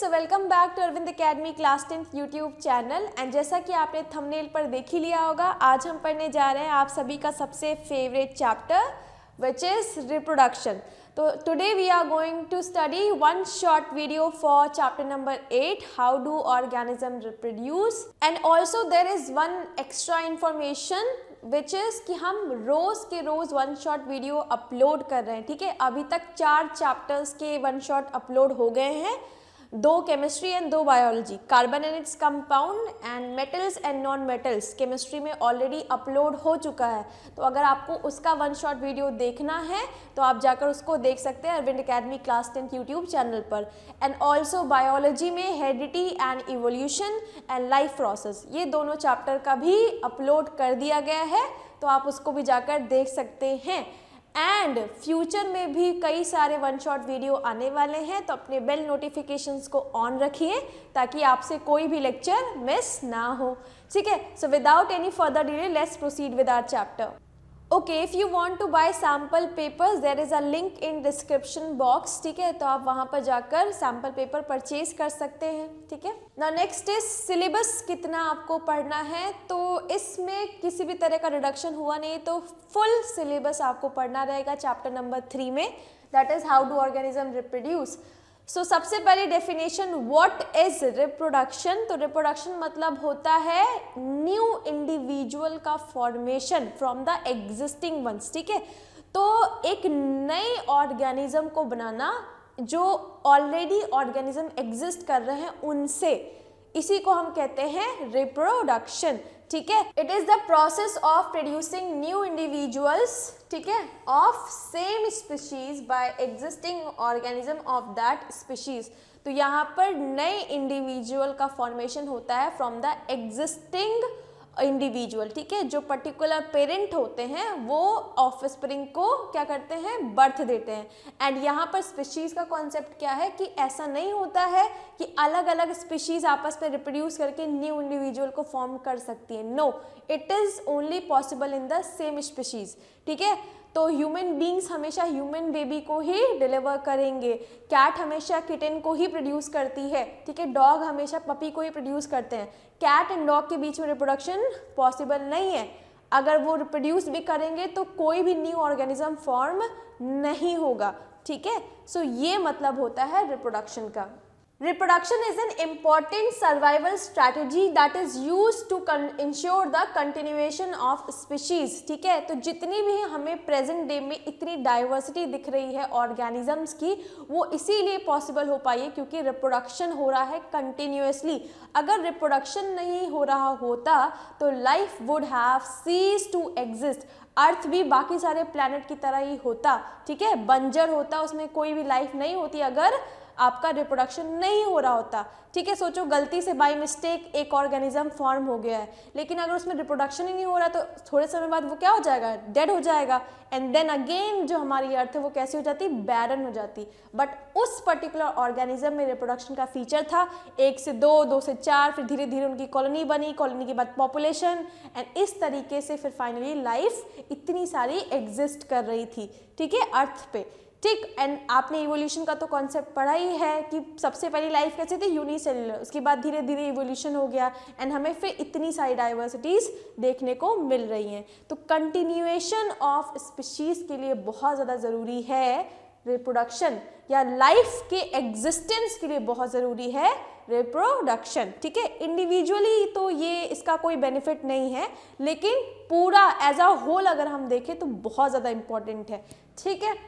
Friends, welcome back to Arvind academy class 10th YouTube channel. And जैसा कि आपने thumbnail पर देख ही लिया होगा, आज हम पढ़ने जा रहे हैं आप सभी का सबसे favourite chapter which is reproduction. तो today we are going to study one short video for chapter number 8, how do organism reproduce. And also there is one extra information which is कि हम रोज़ के रोज़ वन शॉट वीडियो अपलोड कर रहे हैं। ठीक है, अभी तक 4 चैप्टर्स के वन शॉट अपलोड हो गए हैं, 2 chemistry and 2 biology, carbon and its compound and metals and non metals chemistry में ऑलरेडी अपलोड हो चुका है। तो अगर आपको उसका वन शॉट वीडियो देखना है तो आप जाकर उसको देख सकते हैं Arvind academy class 10th YouTube channel पर। एंड ऑल्सो बायोलॉजी में heredity and evolution and life process, ये दोनों चैप्टर का भी अपलोड कर दिया गया है, तो आप उसको भी जाकर देख सकते हैं। एंड फ्यूचर में भी कई सारे वन शॉट वीडियो आने वाले हैं, तो अपने बेल नोटिफिकेशंस को ऑन रखिए ताकि आपसे कोई भी लेक्चर मिस ना हो। ठीक है, so without any further delay let's proceed with our chapter. Okay, if you want to buy sample papers there is a link in description box. ठीक है, तो आप वहाँ पर जाकर सैम्पल पेपर परचेज कर सकते हैं। ठीक है, नाउ नेक्स्ट इज सिलेबस कितना आपको पढ़ना है। तो इसमें किसी भी तरह का रिडक्शन हुआ नहीं, तो फुल सिलेबस आपको पढ़ना रहेगा चैप्टर नंबर 3 में, that is how do organism reproduce. So सबसे पहली डेफिनेशन, व्हाट इज रिप्रोडक्शन। तो रिप्रोडक्शन मतलब होता है न्यू इंडिविजुअल का formation from the existing ones. ठीक है, तो एक नए ऑर्गेनिज्म को बनाना जो ऑलरेडी ऑर्गेनिज्म एग्जिस्ट कर रहे हैं उनसे, इसी को हम कहते हैं रिप्रोडक्शन। ठीक है, it is the process of producing new individuals, ठीक है, of same species bye existing organism of that species. तो यहाँ पर नए इंडिविजुअल का फॉर्मेशन होता है फ्रॉम द एग्जिस्टिंग इंडिविजुअल। ठीक है, जो पर्टिकुलर पेरेंट होते हैं वो ऑफस्प्रिंग को क्या करते हैं, बर्थ देते हैं। एंड यहाँ पर स्पीशीज़ का कॉन्सेप्ट क्या है कि ऐसा नहीं होता है कि अलग अलग स्पीशीज़ आपस में रिप्रोड्यूस करके न्यू इंडिविजुअल को फॉर्म कर सकती है। No, it is only possible in the same species. ठीक है, तो ह्यूमन बींग्स हमेशा ह्यूमन बेबी को ही डिलीवर करेंगे, कैट हमेशा किटन को ही प्रोड्यूस करती है। ठीक है, डॉग हमेशा पपी को ही प्रोड्यूस करते हैं। कैट एंड डॉग के बीच में रिप्रोडक्शन पॉसिबल नहीं है। अगर वो रिप्रोड्यूस भी करेंगे तो कोई भी न्यू ऑर्गेनिज्म फॉर्म नहीं होगा। ठीक है, सो ये मतलब होता है रिप्रोडक्शन का। Reproduction is an important survival strategy that is used to ensure the continuation of species। ठीक है, तो जितनी भी हमें प्रेजेंट डे में इतनी डाइवर्सिटी दिख रही है ऑर्गेनिजम्स की, वो इसीलिए पॉसिबल हो पाई है क्योंकि रिप्रोडक्शन हो रहा है कंटिन्यूसली। अगर रिप्रोडक्शन नहीं हो रहा होता तो life would have cease to exist. Earth भी बाकी सारे प्लैनेट की तरह ही होता। ठीक है, बंजर होता, उसमें कोई भी लाइफ नहीं होती अगर आपका रिप्रोडक्शन नहीं हो रहा होता। ठीक है, सोचो गलती से बाय मिस्टेक एक ऑर्गेनिज्म फॉर्म हो गया है, लेकिन अगर उसमें रिप्रोडक्शन ही नहीं हो रहा तो थोड़े समय बाद वो क्या हो जाएगा, डेड हो जाएगा। एंड देन अगेन जो हमारी अर्थ है वो कैसी हो जाती, बैरन हो जाती। बट उस पर्टिकुलर ऑर्गेनिज्म में रिप्रोडक्शन का फीचर था, 1 से 2, 2 से 4, फिर धीरे धीरे उनकी कॉलोनी बनी, कॉलोनी के बाद पॉपुलेशन, एंड इस तरीके से फिर फाइनली लाइफ इतनी सारी एग्जिस्ट कर रही थी। ठीक है, अर्थ पे। ठीक, एंड आपने इवोल्यूशन का तो कॉन्सेप्ट पढ़ा ही है कि सबसे पहली लाइफ कैसी थी, यूनिसेलुलर, उसके बाद धीरे धीरे इवोल्यूशन हो गया एंड हमें फिर इतनी सारी डाइवर्सिटीज़ देखने को मिल रही हैं। तो कंटिन्यूएशन ऑफ स्पीशीज़ के लिए बहुत ज़्यादा ज़रूरी है रिप्रोडक्शन, या लाइफ के एग्जिस्टेंस के लिए बहुत ज़रूरी है रिप्रोडक्शन। ठीक है, इंडिविजुअली तो ये इसका कोई बेनिफिट नहीं है, लेकिन पूरा एज अ होल अगर हम देखें तो बहुत ज़्यादा इम्पॉर्टेंट है। ठीक है,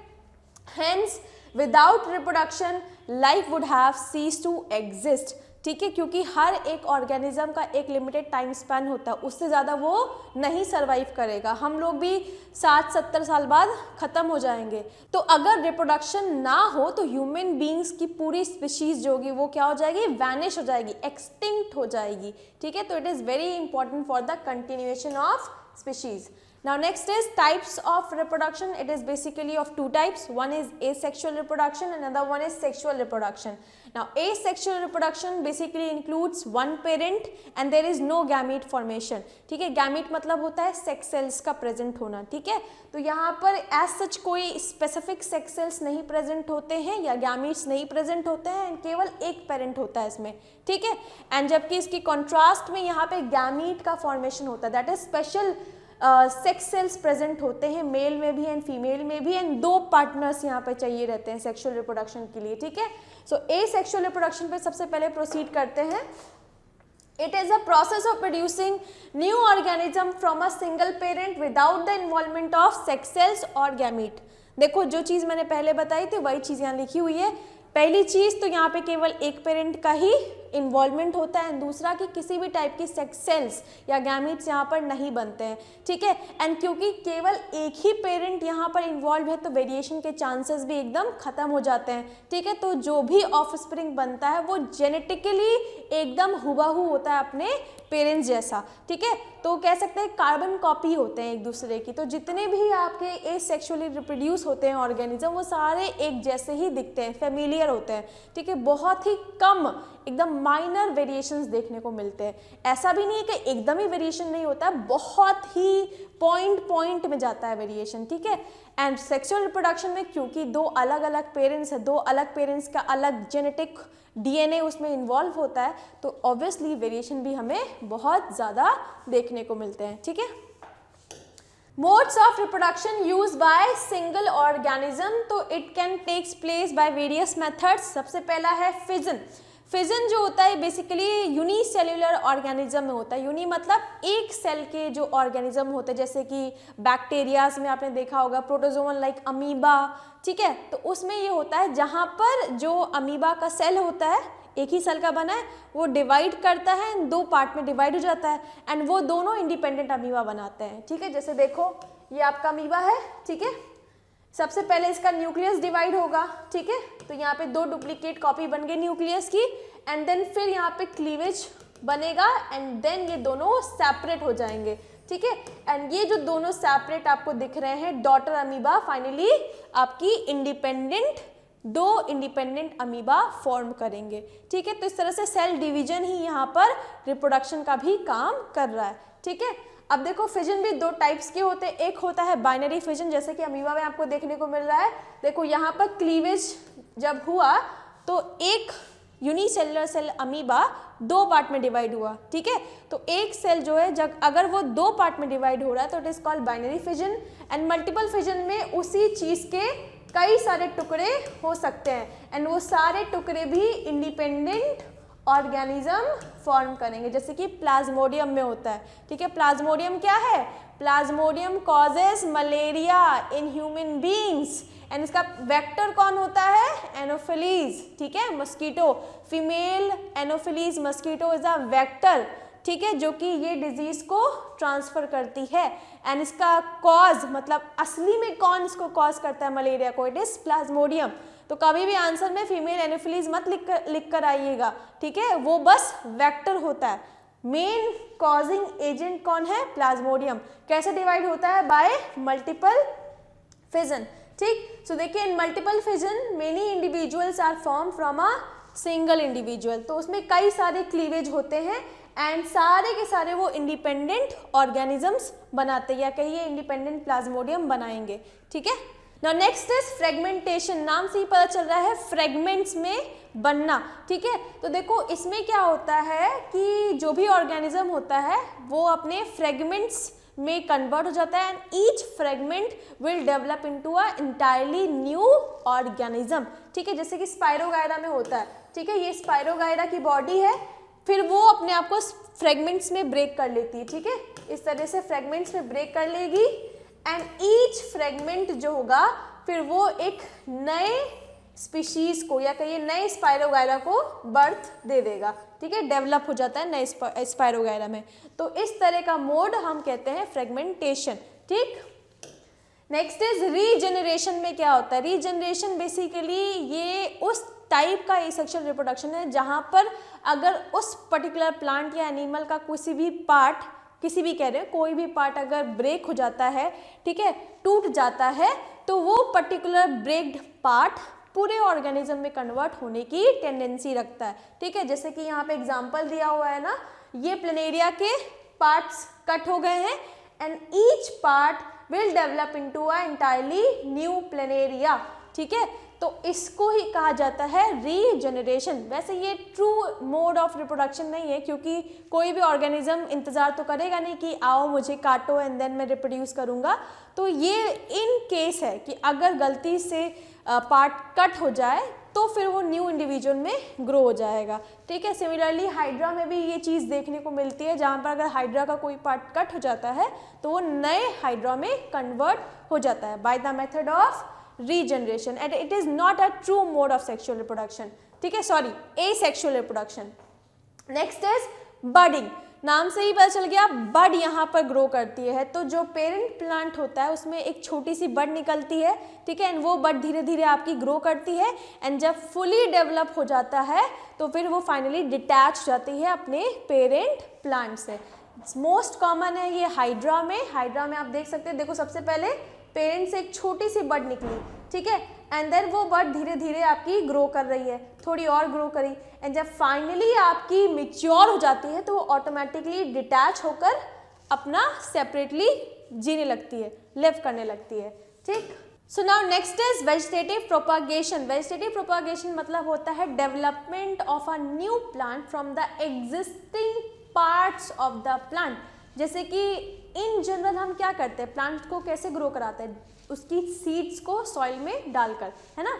Hence, without reproduction, life would have ceased to exist। ठीक है, क्योंकि हर एक ऑर्गेनिज्म का एक लिमिटेड टाइम स्पैन होता है, उससे ज़्यादा वो नहीं सर्वाइव करेगा। हम लोग भी 60-70 साल बाद ख़त्म हो जाएंगे। तो अगर रिप्रोडक्शन ना हो तो ह्यूमन बींग्स की पूरी स्पीशीज़ जो होगी वो क्या हो जाएगी, वैनिश हो जाएगी, एक्सटिंक्ट हो जाएगी। ठीक है, तो it is very important for the continuation of species. Now next is types of reproduction. It is basically of two types. One is asexual reproduction and another one is sexual reproduction. Now asexual reproduction basically includes one parent and there is no gamete formation. ठीक है, gamete मतलब होता है sex cells का present होना. ठीक है, तो यहाँ पर as such कोई specific sex cells नहीं present होते हैं या gametes नहीं present होते हैं and केवल एक parent होता है इसमें. ठीक है, and जबकि इसकी contrast में यहाँ पे gamete का formation होता है, that is special sex cells present होते हैं मेल में भी एंड फीमेल में भी एंड दो पार्टनर्स यहाँ पे चाहिए रहते हैं सेक्सुअल रिप्रोडक्शन के लिए. ठीक है, सो एसेक्सुअल रिप्रोडक्शन पे सबसे पहले प्रोसीड करते हैं. It is a process of producing new organism from a single parent without the involvement of sex cells और गैमीट. देखो जो चीज़ मैंने पहले बताई थी वही चीज़ यहाँ लिखी हुई है. पहली चीज़ तो यहाँ पे केवल एक पेरेंट का ही इन्वॉल्वमेंट होता है एंड दूसरा कि किसी भी टाइप की सेक्स सेल्स या गैमीट्स यहाँ पर नहीं बनते हैं. ठीक है, एंड क्योंकि केवल एक ही पेरेंट यहाँ पर इन्वॉल्व है तो वेरिएशन के चांसेस भी एकदम खत्म हो जाते हैं. ठीक है, तो जो भी ऑफस्प्रिंग बनता है वो जेनेटिकली एकदम हुबहू होता है अपने पेरेंट्स जैसा. ठीक है, तो कह सकते हैं कार्बन कॉपी होते हैं एक दूसरे की. तो जितने भी आपके एसेक्सुअली रिप्रोड्यूस होते हैं ऑर्गेनिज्म वो सारे एक जैसे ही दिखते हैं, फेमिलियर होते हैं. ठीक है, बहुत ही कम एकदम माइनर वेरिएशंस देखने को मिलते हैं. ऐसा भी नहीं है कि एकदम ही वेरिएशन नहीं होता है, बहुत ही पॉइंट में जाता है वेरिएशन. ठीक है, एंड सेक्सुअल रिप्रोडक्शन में क्योंकि दो अलग अलग पेरेंट्स हैं, दो अलग पेरेंट्स का अलग जेनेटिक डीएनए उसमें इन्वॉल्व होता है तो ऑब्वियसली वेरिएशन भी हमें बहुत ज़्यादा देखने को मिलते हैं. ठीक है, modes of reproduction use by single organism, तो it can takes place by various methods. सबसे पहला है फिजन. फिजन जो होता है बेसिकली यूनिसेल्युलर ऑर्गेनिज्म में होता है. यूनि मतलब एक सेल के जो ऑर्गेनिज्म होते हैं जैसे कि बैक्टीरियाज में आपने देखा होगा प्रोटोजोवन लाइक अमीबा. ठीक है, तो उसमें ये होता है जहाँ पर जो अमीबा का सेल होता है एक ही सेल का बना है वो डिवाइड करता है एंड दो पार्ट में डिवाइड हो जाता है एंड वो दोनों इंडिपेंडेंट अमीबा बनाते हैं. ठीक है, जैसे देखो ये आपका अमीबा है. ठीक है, सबसे पहले इसका न्यूक्लियस डिवाइड होगा. ठीक है, तो यहाँ पे दो डुप्लीकेट कॉपी बन गई न्यूक्लियस की एंड देन फिर यहाँ पे क्लीवेज बनेगा एंड देन ये दोनों सेपरेट हो जाएंगे. ठीक है, एंड ये जो दोनों सेपरेट आपको दिख रहे हैं डॉटर अमीबा फाइनली आपकी दो इंडिपेंडेंट अमीबा फॉर्म करेंगे. ठीक है, तो इस तरह से सेल डिवीजन ही यहाँ पर रिप्रोडक्शन का भी काम कर रहा है. ठीक है, अब देखो फिजन भी दो टाइप्स के होते हैं. एक होता है बाइनरी फिजन जैसे कि अमीबा में आपको देखने को मिल रहा है. देखो यहाँ पर क्लीवेज जब हुआ तो एक यूनिसेलुलर सेल अमीबा दो पार्ट में डिवाइड हुआ. ठीक है, तो एक सेल जो है जब अगर वो दो पार्ट में डिवाइड हो रहा है तो it is called binary fission. And multiple fission में उसी चीज के कई सारे टुकड़े हो सकते हैं एंड वो सारे टुकड़े भी इंडिपेंडेंट ऑर्गेनिज्म फॉर्म करेंगे जैसे कि प्लाज्मोडियम में होता है. ठीक है, प्लाज्मोडियम क्या है? Plasmodium causes malaria in human beings and इसका वेक्टर कौन होता है? एनोफिलीज. ठीक है, mosquito, female anopheles mosquito is a vector. ठीक है, जो कि ये डिजीज को ट्रांसफर करती है एंड इसका कॉज मतलब असली में कौन इसको कॉज करता है मलेरिया को? It is Plasmodium. तो कभी भी आंसर में फीमेल एनोफिलीज मत लिख कर आइएगा. ठीक है, वो बस वेक्टर होता है. मेन कॉजिंग एजेंट कौन है? प्लाज्मोडियम. कैसे डिवाइड होता है? By multiple fission. ठीक, सो देखिए in multiple fission many individuals are form from a single individual. तो उसमें कई सारे क्लीवेज होते हैं एंड सारे के सारे वो इंडिपेंडेंट ऑर्गेनिजम्स बनाते हैं या कहिए इंडिपेंडेंट प्लाज्मोडियम बनाएंगे. ठीक है, नाउ नेक्स्ट इज फ्रेगमेंटेशन. नाम से ही पता चल रहा है फ्रेगमेंट्स में बनना. ठीक है, तो देखो इसमें क्या होता है कि जो भी ऑर्गेनिज्म होता है वो अपने फ्रेगमेंट्स में कन्वर्ट हो जाता है and each fragment will develop into a entirely new organism. ठीक है, जैसे कि स्पाइरोगायरा में होता है. ठीक है, ये स्पाइरोगायरा की बॉडी है फिर वो अपने आप को फ्रेगमेंट्स में ब्रेक कर लेती है. ठीक है, इस तरह से फ्रेगमेंट्स में ब्रेक कर लेगी एंड ईच फ्रेगमेंट जो होगा फिर वो एक नए स्पीशीज को या कहिए नए स्पाइरोगायरा को बर्थ दे देगा. ठीक है, डेवलप हो जाता है नए स्पाइरोगायरा में. तो इस तरह का मोड हम कहते हैं फ्रेगमेंटेशन. ठीक, नेक्स्ट इज रीजेनरेशन. में क्या होता है? रीजेनरेशन बेसिकली ये उस टाइप का एसेक्सुअल रिप्रोडक्शन है जहाँ पर अगर उस पर्टिकुलर प्लांट या एनिमल का किसी भी पार्ट किसी भी कह रहे हैं, कोई भी पार्ट अगर ब्रेक हो जाता है, ठीक है, टूट जाता है, तो वो पर्टिकुलर ब्रेक्ड पार्ट पूरे ऑर्गेनिज्म में कन्वर्ट होने की टेंडेंसी रखता है, ठीक है। जैसे कि यहाँ पे एग्जांपल दिया हुआ है ना, ये प्लेनेरिया के पार्ट्स कट हो गए हैं and each part will develop into a entirely new planaria, ठीक है। तो इसको ही कहा जाता है रीजनरेशन। वैसे ये ट्रू मोड ऑफ रिप्रोडक्शन नहीं है, क्योंकि कोई भी ऑर्गेनिज्म इंतजार तो करेगा नहीं कि आओ मुझे काटो एंड देन मैं रिप्रोड्यूस करूँगा। तो ये इन केस है कि अगर गलती से पार्ट कट हो जाए तो फिर वो न्यू इंडिविजुअल में ग्रो हो जाएगा, ठीक है। सिमिलरली हाइड्रा में भी ये चीज़ देखने को मिलती है, जहाँ पर अगर हाइड्रा का कोई पार्ट कट हो जाता है तो वो नए हाइड्रा में कन्वर्ट हो जाता है by the method of regeneration, and it is not a true mode of sexual reproduction, ठीक है, sorry, asexual reproduction. Next is budding. नाम से ही पता चल गया, बड यहाँ पर ग्रो करती है। तो जो पेरेंट प्लांट होता है उसमें एक छोटी सी बड निकलती है, ठीक है, एंड वो बड धीरे धीरे आपकी ग्रो करती है एंड जब फुली डेवलप हो जाता है तो फिर वो फाइनली डिटैच हो जाती है अपने पेरेंट प्लांट से। मोस्ट कॉमन है ये हाइड्रा में। हाइड्रा में आप देख सकते हैं, देखो सबसे पहले पेरेंट से एक छोटी सी बड निकली, ठीक है, एंड देन वो बड धीरे धीरे आपकी ग्रो कर रही है, थोड़ी और ग्रो करी, एंड जब फाइनली आपकी मैच्योर हो जाती है तो वो ऑटोमेटिकली डिटैच होकर अपना सेपरेटली जीने लगती है, लिव करने लगती है, ठीक। So now next is vegetative propagation. Vegetative propagation मतलब होता है development of a new plant from the existing parts of the plant. जैसे कि इन जनरल हम क्या करते हैं, प्लांट को कैसे ग्रो कराते हैं, उसकी सीड्स को सॉइल में डालकर, है ना।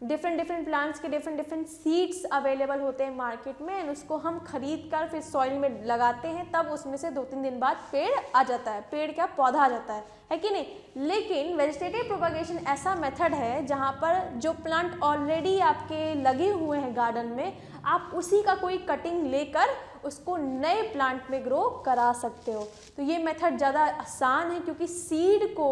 डिफरेंट प्लांट्स के डिफरेंट सीड्स अवेलेबल होते हैं मार्केट में एंड उसको हम खरीद कर फिर सॉइल में लगाते हैं, तब उसमें से 2-3 दिन बाद पेड़ आ जाता है, पेड़ क्या पौधा आ जाता है कि नहीं। लेकिन वेजिटेटिव प्रोपागेशन ऐसा मेथड है जहाँ पर जो प्लांट ऑलरेडी आपके लगे हुए हैं गार्डन में, आप उसी का कोई कटिंग लेकर उसको नए प्लांट में ग्रो करा सकते हो। तो ये मेथड ज़्यादा आसान है क्योंकि सीड को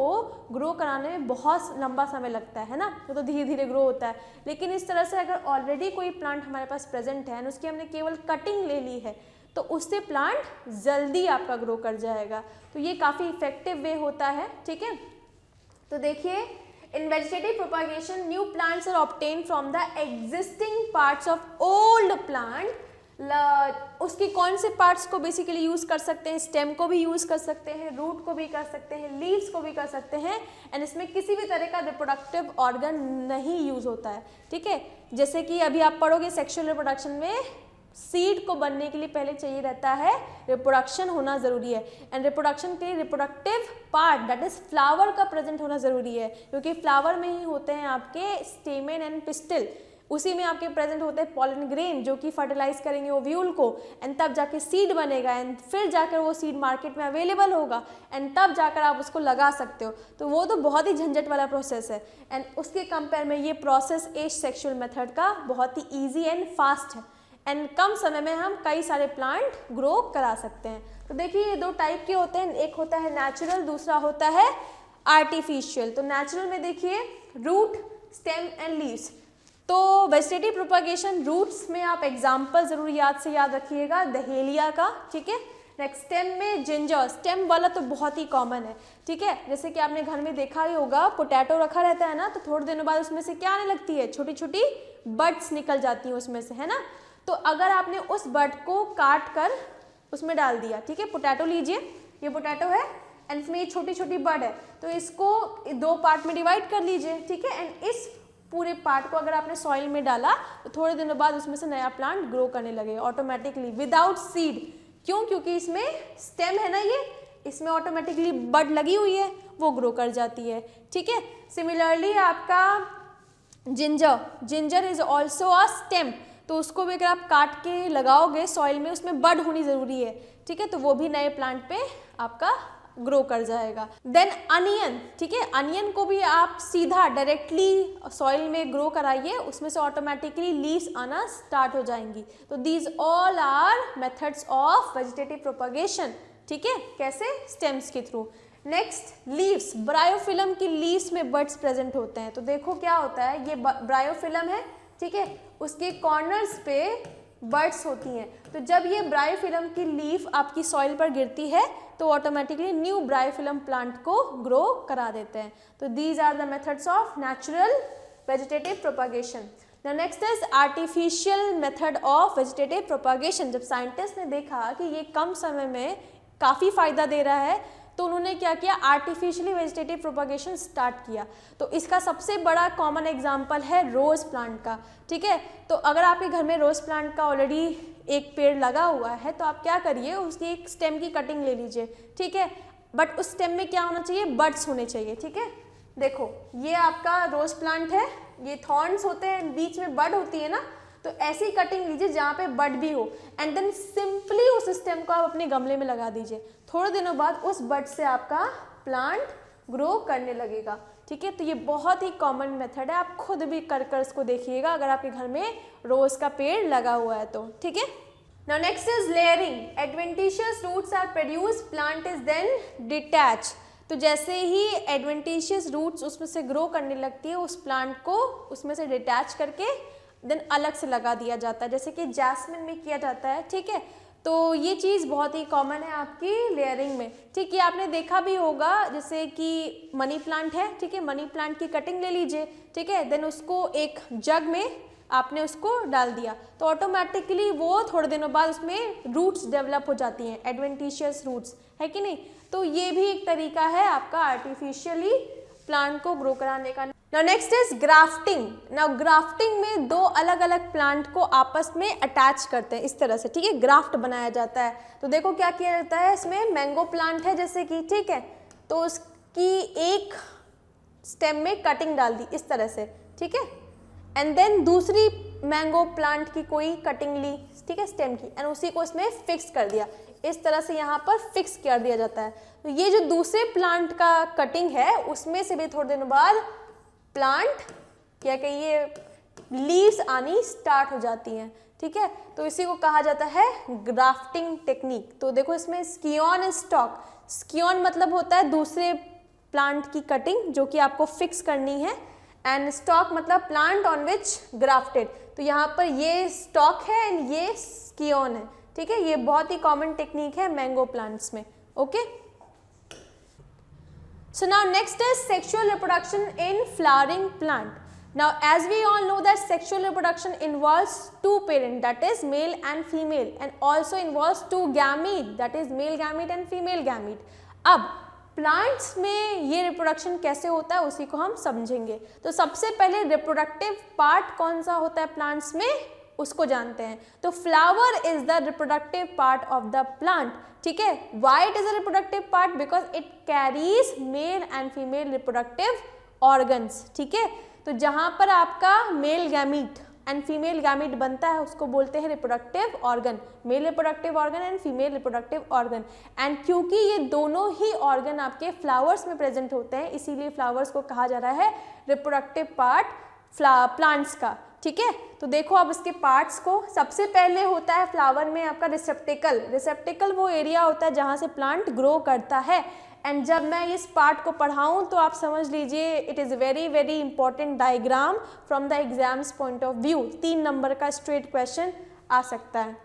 ग्रो कराने में बहुत लंबा समय लगता है ना, वो तो धीरे धीरे ग्रो होता है। लेकिन इस तरह से अगर ऑलरेडी कोई प्लांट हमारे पास प्रेजेंट है और उसकी हमने केवल कटिंग ले ली है तो उससे प्लांट जल्दी आपका ग्रो कर जाएगा। तो ये काफ़ी इफेक्टिव वे होता है, ठीक है। तो देखिए, in vegetative propagation new plants are obtained from the existing parts of old plant। उसकी कौन से पार्ट्स को बेसिकली यूज़ कर सकते हैं, स्टेम को भी यूज़ कर सकते हैं, रूट को भी कर सकते हैं, लीव्स को भी कर सकते हैं, एंड इसमें किसी भी तरह का रिप्रोडक्टिव ऑर्गन नहीं यूज़ होता है, ठीक है। जैसे कि अभी आप पढ़ोगे सेक्सुअल रिप्रोडक्शन में सीड को बनने के लिए पहले चाहिए रहता है रिप्रोडक्शन होना ज़रूरी है, एंड रिप्रोडक्शन के लिए reproductive part that is flower का प्रेजेंट होना ज़रूरी है, क्योंकि फ्लावर में ही होते हैं आपके स्टेमेन एंड पिस्टिल, उसी में आपके प्रेजेंट होते हैं पॉलन ग्रेन जो कि फर्टिलाइज करेंगे ओव्यूल को, एंड तब जाके सीड बनेगा, एंड फिर जाकर वो सीड मार्केट में अवेलेबल होगा, एंड तब जाकर आप उसको लगा सकते हो। तो वो तो बहुत ही झंझट वाला प्रोसेस है, एंड उसके कंपेयर में ये प्रोसेस एसेक्सुअल मेथड का बहुत ही ईजी एंड फास्ट है, एंड कम समय में हम कई सारे प्लांट ग्रो करा सकते हैं। तो देखिए, ये दो टाइप के होते हैं, एक होता है नेचुरल, दूसरा होता है आर्टिफिशियल। तो नेचुरल में देखिए रूट, स्टेम एंड लीव्स। तो वेजिटेटिव प्रोपागेशन रूट्स में आप एग्जाम्पल जरूर याद रखिएगा दहेलिया का, ठीक है। नेक्स्ट स्टेम में जिंजर, स्टेम वाला तो बहुत ही कॉमन है, ठीक है। जैसे कि आपने घर में देखा ही होगा, पोटैटो रखा रहता है ना, तो थोड़े दिनों बाद उसमें से क्या आने लगती है, छोटी छोटी बड्स निकल जाती हैं उसमें से, है ना। तो अगर आपने उस बड को काट कर उसमें डाल दिया, ठीक है, पोटैटो लीजिए, ये पोटैटो है एंड इसमें ये छोटी छोटी बड है, तो इसको 2 पार्ट में डिवाइड कर लीजिए, ठीक है, एंड इस पूरे पार्ट को अगर आपने सॉइल में डाला तो थोड़े दिनों बाद उसमें से नया प्लांट ग्रो करने लगेगा ऑटोमेटिकली विदाउट सीड। क्यों? क्योंकि इसमें स्टेम है ना, ये इसमें ऑटोमेटिकली बड लगी हुई है, वो ग्रो कर जाती है, ठीक है। सिमिलरली आपका ginger is also a stem, तो उसको भी अगर आप काट के लगाओगे सॉइल में, उसमें बड होनी ज़रूरी है, ठीक है, तो वो भी नए प्लांट पे आपका ग्रो कर जाएगा। देन अनियन, ठीक है, अनियन को भी आप सीधा डायरेक्टली सॉइल में ग्रो कराइए, उसमें से ऑटोमेटिकली लीव्स आना स्टार्ट हो जाएंगी। तो these all are methods of vegetative propagation, ठीक है, कैसे, स्टेम्स के थ्रू। नेक्स्ट लीव्स, ब्रायोफिलम की लीव्स में बड्स प्रेजेंट होते हैं। तो देखो क्या होता है, ये ब्रायोफिलम है, ठीक है, उसके कॉर्नर्स पे बड्स होती हैं। तो जब ये ब्रायोफिलम की लीफ आपकी सॉइल पर गिरती है तो ऑटोमेटिकली न्यू ब्रायोफिलम प्लांट को ग्रो करा देते हैं। तो these are the methods of natural vegetative propagation. The next is artificial method of vegetative propagation. जब साइंटिस्ट ने देखा कि ये कम समय में काफ़ी फायदा दे रहा है तो उन्होंने क्या किया, आर्टिफिशियली वेजिटेटिव प्रोपागेशन स्टार्ट किया। तो इसका सबसे बड़ा कॉमन एग्जांपल है रोज़ प्लांट का, ठीक है। तो अगर आपके घर में रोज़ प्लांट का ऑलरेडी एक पेड़ लगा हुआ है तो आप क्या करिए, उसकी एक स्टेम की कटिंग ले लीजिए, ठीक है। बट उस स्टेम में क्या होना चाहिए, बड्स होने चाहिए, ठीक है। देखो ये आपका रोज़ प्लांट है, ये थॉर्न्स होते हैं, बीच में बड होती है ना, तो ऐसी कटिंग लीजिए जहाँ पे बड भी हो एंड देन सिंपली उस स्टेम को आप अपने गमले में लगा दीजिए। थोड़े दिनों बाद उस बड से आपका प्लांट ग्रो करने लगेगा, ठीक है। तो ये बहुत ही कॉमन मेथड है, आप खुद भी कर इसको देखिएगा अगर आपके घर में रोज़ का पेड़ लगा हुआ है तो, ठीक है। Now next is layering. Adventitious roots are produce, plant is then detach. तो जैसे ही एडवेंटिशियस रूट्स उसमें से ग्रो करने लगती है, उस प्लांट को उसमें से डिटैच करके देन अलग से लगा दिया जाता है, जैसे कि जैस्मिन में किया जाता है, ठीक है। तो ये चीज़ बहुत ही कॉमन है आपकी लेयरिंग में, ठीक है। आपने देखा भी होगा जैसे कि मनी प्लांट है, ठीक है, मनी प्लांट की कटिंग ले लीजिए, ठीक है, देन उसको एक जग में आपने उसको डाल दिया तो ऑटोमेटिकली वो थोड़े दिनों बाद उसमें रूट्स डेवलप हो जाती हैं, एडवेंटिशियस रूट्स, है कि नहीं। तो ये भी एक तरीका है आपका आर्टिफिशियली प्लांट को ग्रो कराने का। Now next is grafting. Now grafting में दो अलग अलग प्लांट को आपस में अटैच करते हैं इस तरह से, ठीक है, ग्राफ्ट बनाया जाता है। तो देखो क्या किया जाता है, इसमें मैंगो प्लांट है जैसे कि, ठीक है, तो उसकी एक स्टेम में कटिंग डाल दी इस तरह से, ठीक है, एंड देन दूसरी मैंगो प्लांट की कोई कटिंग ली, ठीक है, स्टेम की, एंड उसी को इसमें फिक्स कर दिया, इस तरह से यहाँ पर फिक्स कर दिया जाता है। तो ये जो दूसरे प्लांट का कटिंग है उसमें से भी थोड़े दिनों बाद प्लांट क्या कहिए लीव्स आनी स्टार्ट हो जाती हैं, ठीक है। तो इसी को कहा जाता है ग्राफ्टिंग टेक्निक। तो देखो इसमें स्कियोन एंड स्टॉक, स्कियोन मतलब होता है दूसरे प्लांट की कटिंग जो कि आपको फिक्स करनी है, एंड स्टॉक मतलब प्लांट ऑन विच ग्राफ्टेड। तो यहाँ पर ये स्टॉक है एंड ये स्कियोन है, ठीक है। ये बहुत ही कॉमन टेक्निक है मैंगो प्लांट्स में, okay. So now next is sexual reproduction in flowering plant. Now as we all know that sexual reproduction involves two parents, that is male and female, and also involves two gamete, that is male gamete and female gamete. अब plants में ये reproduction कैसे होता है उसी को हम समझेंगे। तो सबसे पहले रिप्रोडक्टिव पार्ट कौन सा होता है प्लांट्स में उसको जानते हैं। तो flower is the reproductive part of the plant, ठीक है। Why it is a reproductive part, because it carries mail and female reproductive organs, ठीक है। तो जहां पर आपका mail gamete and female gamete बनता है उसको बोलते हैं reproductive organ, male reproductive organ and female reproductive organ. And क्योंकि ये दोनों ही ऑर्गन आपके फ्लावर्स में प्रेजेंट होते हैं इसीलिए फ्लावर्स को कहा जा रहा है रिप्रोडक्टिव पार्ट प्लांट्स का, ठीक है। तो देखो अब इसके पार्ट्स को, सबसे पहले होता है फ्लावर में आपका रिसेप्टिकल। रिसेप्टिकल वो एरिया होता है जहाँ से प्लांट ग्रो करता है, एंड जब मैं इस पार्ट को पढ़ाऊँ तो आप समझ लीजिए it is very very important diagram from the exams point of view. 3 number का स्ट्रेट क्वेश्चन आ सकता है,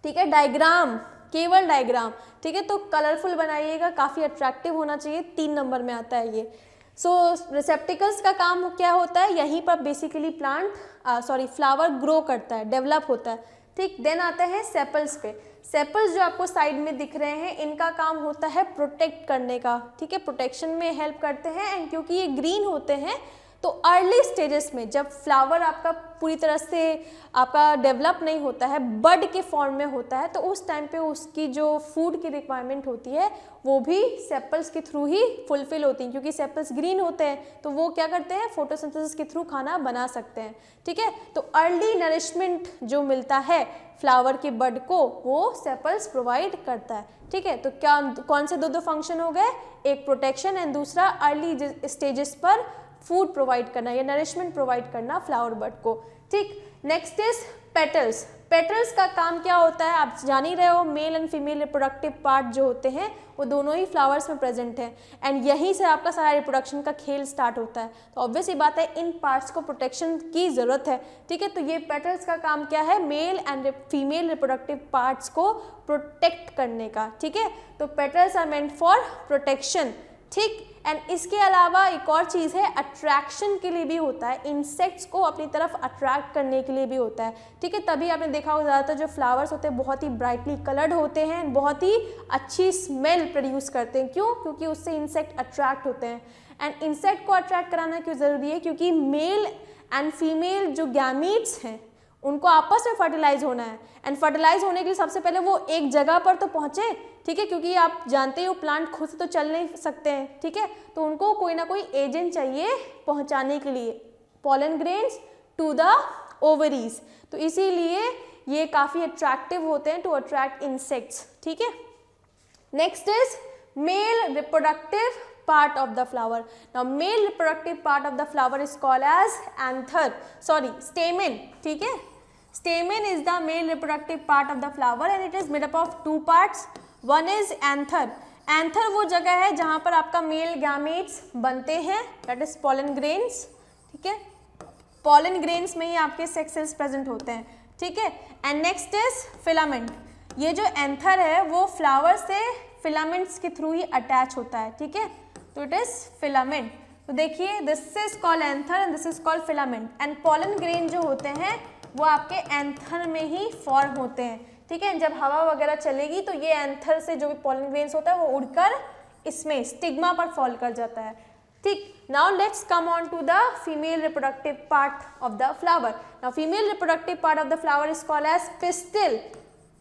ठीक है। डायग्राम, केवल डायग्राम, ठीक है। तो कलरफुल बनाइएगा, काफ़ी अट्रैक्टिव होना चाहिए, 3 नंबर में आता है ये। सो रिसेप्टिकल्स का काम क्या होता है, यहीं पर बेसिकली फ्लावर ग्रो करता है, डेवलप होता है, ठीक। देन आते हैं सेपल्स पे। सेपल्स जो आपको साइड में दिख रहे हैं इनका काम होता है प्रोटेक्ट करने का, ठीक है, प्रोटेक्शन में हेल्प करते हैं। एंड क्योंकि ये ग्रीन होते हैं तो अर्ली स्टेजेस में जब फ्लावर आपका पूरी तरह से आपका डेवलप नहीं होता है, बड के फॉर्म में होता है, तो उस टाइम पे उसकी जो फूड की रिक्वायरमेंट होती है वो भी सेपल्स के थ्रू ही फुलफिल होती हैं। क्योंकि सेपल्स ग्रीन होते हैं तो वो क्या करते हैं, फोटोसिंथेसिस के थ्रू खाना बना सकते हैं, ठीक है। तो अर्ली नरिशमेंट जो मिलता है फ्लावर के बड को वो सेपल्स प्रोवाइड करता है, ठीक है। तो क्या कौन से दो फंक्शन हो गए, एक प्रोटेक्शन एंड दूसरा अर्ली स्टेजेस पर फूड प्रोवाइड करना या नरिशमेंट प्रोवाइड करना फ्लावर बड को, ठीक। Next is petals. पेटल्स का काम क्या होता है आप जान ही रहे हो, mail and female reproductive part जो होते हैं वो दोनों ही फ्लावर्स में प्रेजेंट है एंड यहीं से आपका सारा रिप्रोडक्शन का खेल स्टार्ट होता है। तो ऑब्वियस ही बात है इन पार्ट्स को प्रोटेक्शन की ज़रूरत है, ठीक है। तो ये पेटल्स का काम क्या है, male and female reproductive parts को प्रोटेक्ट करने का, ठीक है। तो petals are meant for protection, ठीक। एंड इसके अलावा एक और चीज़ है, अट्रैक्शन के लिए भी होता है, इंसेक्ट्स को अपनी तरफ अट्रैक्ट करने के लिए भी होता है, ठीक है। तभी आपने देखा होगा ज़्यादातर जो फ्लावर्स होते हैं बहुत ही ब्राइटली कलर्ड होते हैं, बहुत ही अच्छी स्मेल प्रोड्यूस करते हैं। क्यों? क्योंकि उससे इंसेक्ट अट्रैक्ट होते हैं। एंड इंसेक्ट को अट्रैक्ट कराना क्यों ज़रूरी है? क्योंकि मेल एंड फीमेल जो गैमीट्स हैं उनको आपस में फर्टिलाइज होना है एंड फर्टिलाइज होने के लिए सबसे पहले वो एक जगह पर तो पहुँचे, ठीक है, क्योंकि आप जानते हो प्लांट खुद से तो चल नहीं सकते हैं, ठीक है। तो उनको कोई ना कोई एजेंट चाहिए पहुंचाने के लिए, pollen grains to the ovaries. तो इसीलिए ये काफ़ी अट्रैक्टिव होते हैं टू अट्रैक्ट इंसेक्ट्स, ठीक है। Next is male reproductive part of the flower. Now male reproductive part of the flower is called as stamen, ठीक है। Stamen is the male reproductive part of the flower and it is made up of two parts. One is anther. Anther वो जगह है जहाँ पर आपका male gametes बनते हैं, that is pollen grains, ठीक है। pollen grains में ही आपके sex cells present होते हैं, ठीक है। And next is filament. ये जो anther है वो flower से filaments के थ्रू ही अटैच होता है, ठीक है। तो इट इज फिलामेंट। तो देखिए this is called anther and this is called filament and pollen grain जो होते हैं वो आपके एंथर में ही फॉर्म होते हैं, ठीक है। जब हवा वगैरह चलेगी तो ये एंथर से जो भी पॉलन ग्रेन्स होता है वो उड़कर इसमें स्टिग्मा पर फॉल कर जाता है, ठीक। Now let's come on to the female reproductive part of the flower. Now female reproductive part of the flower is called as pistil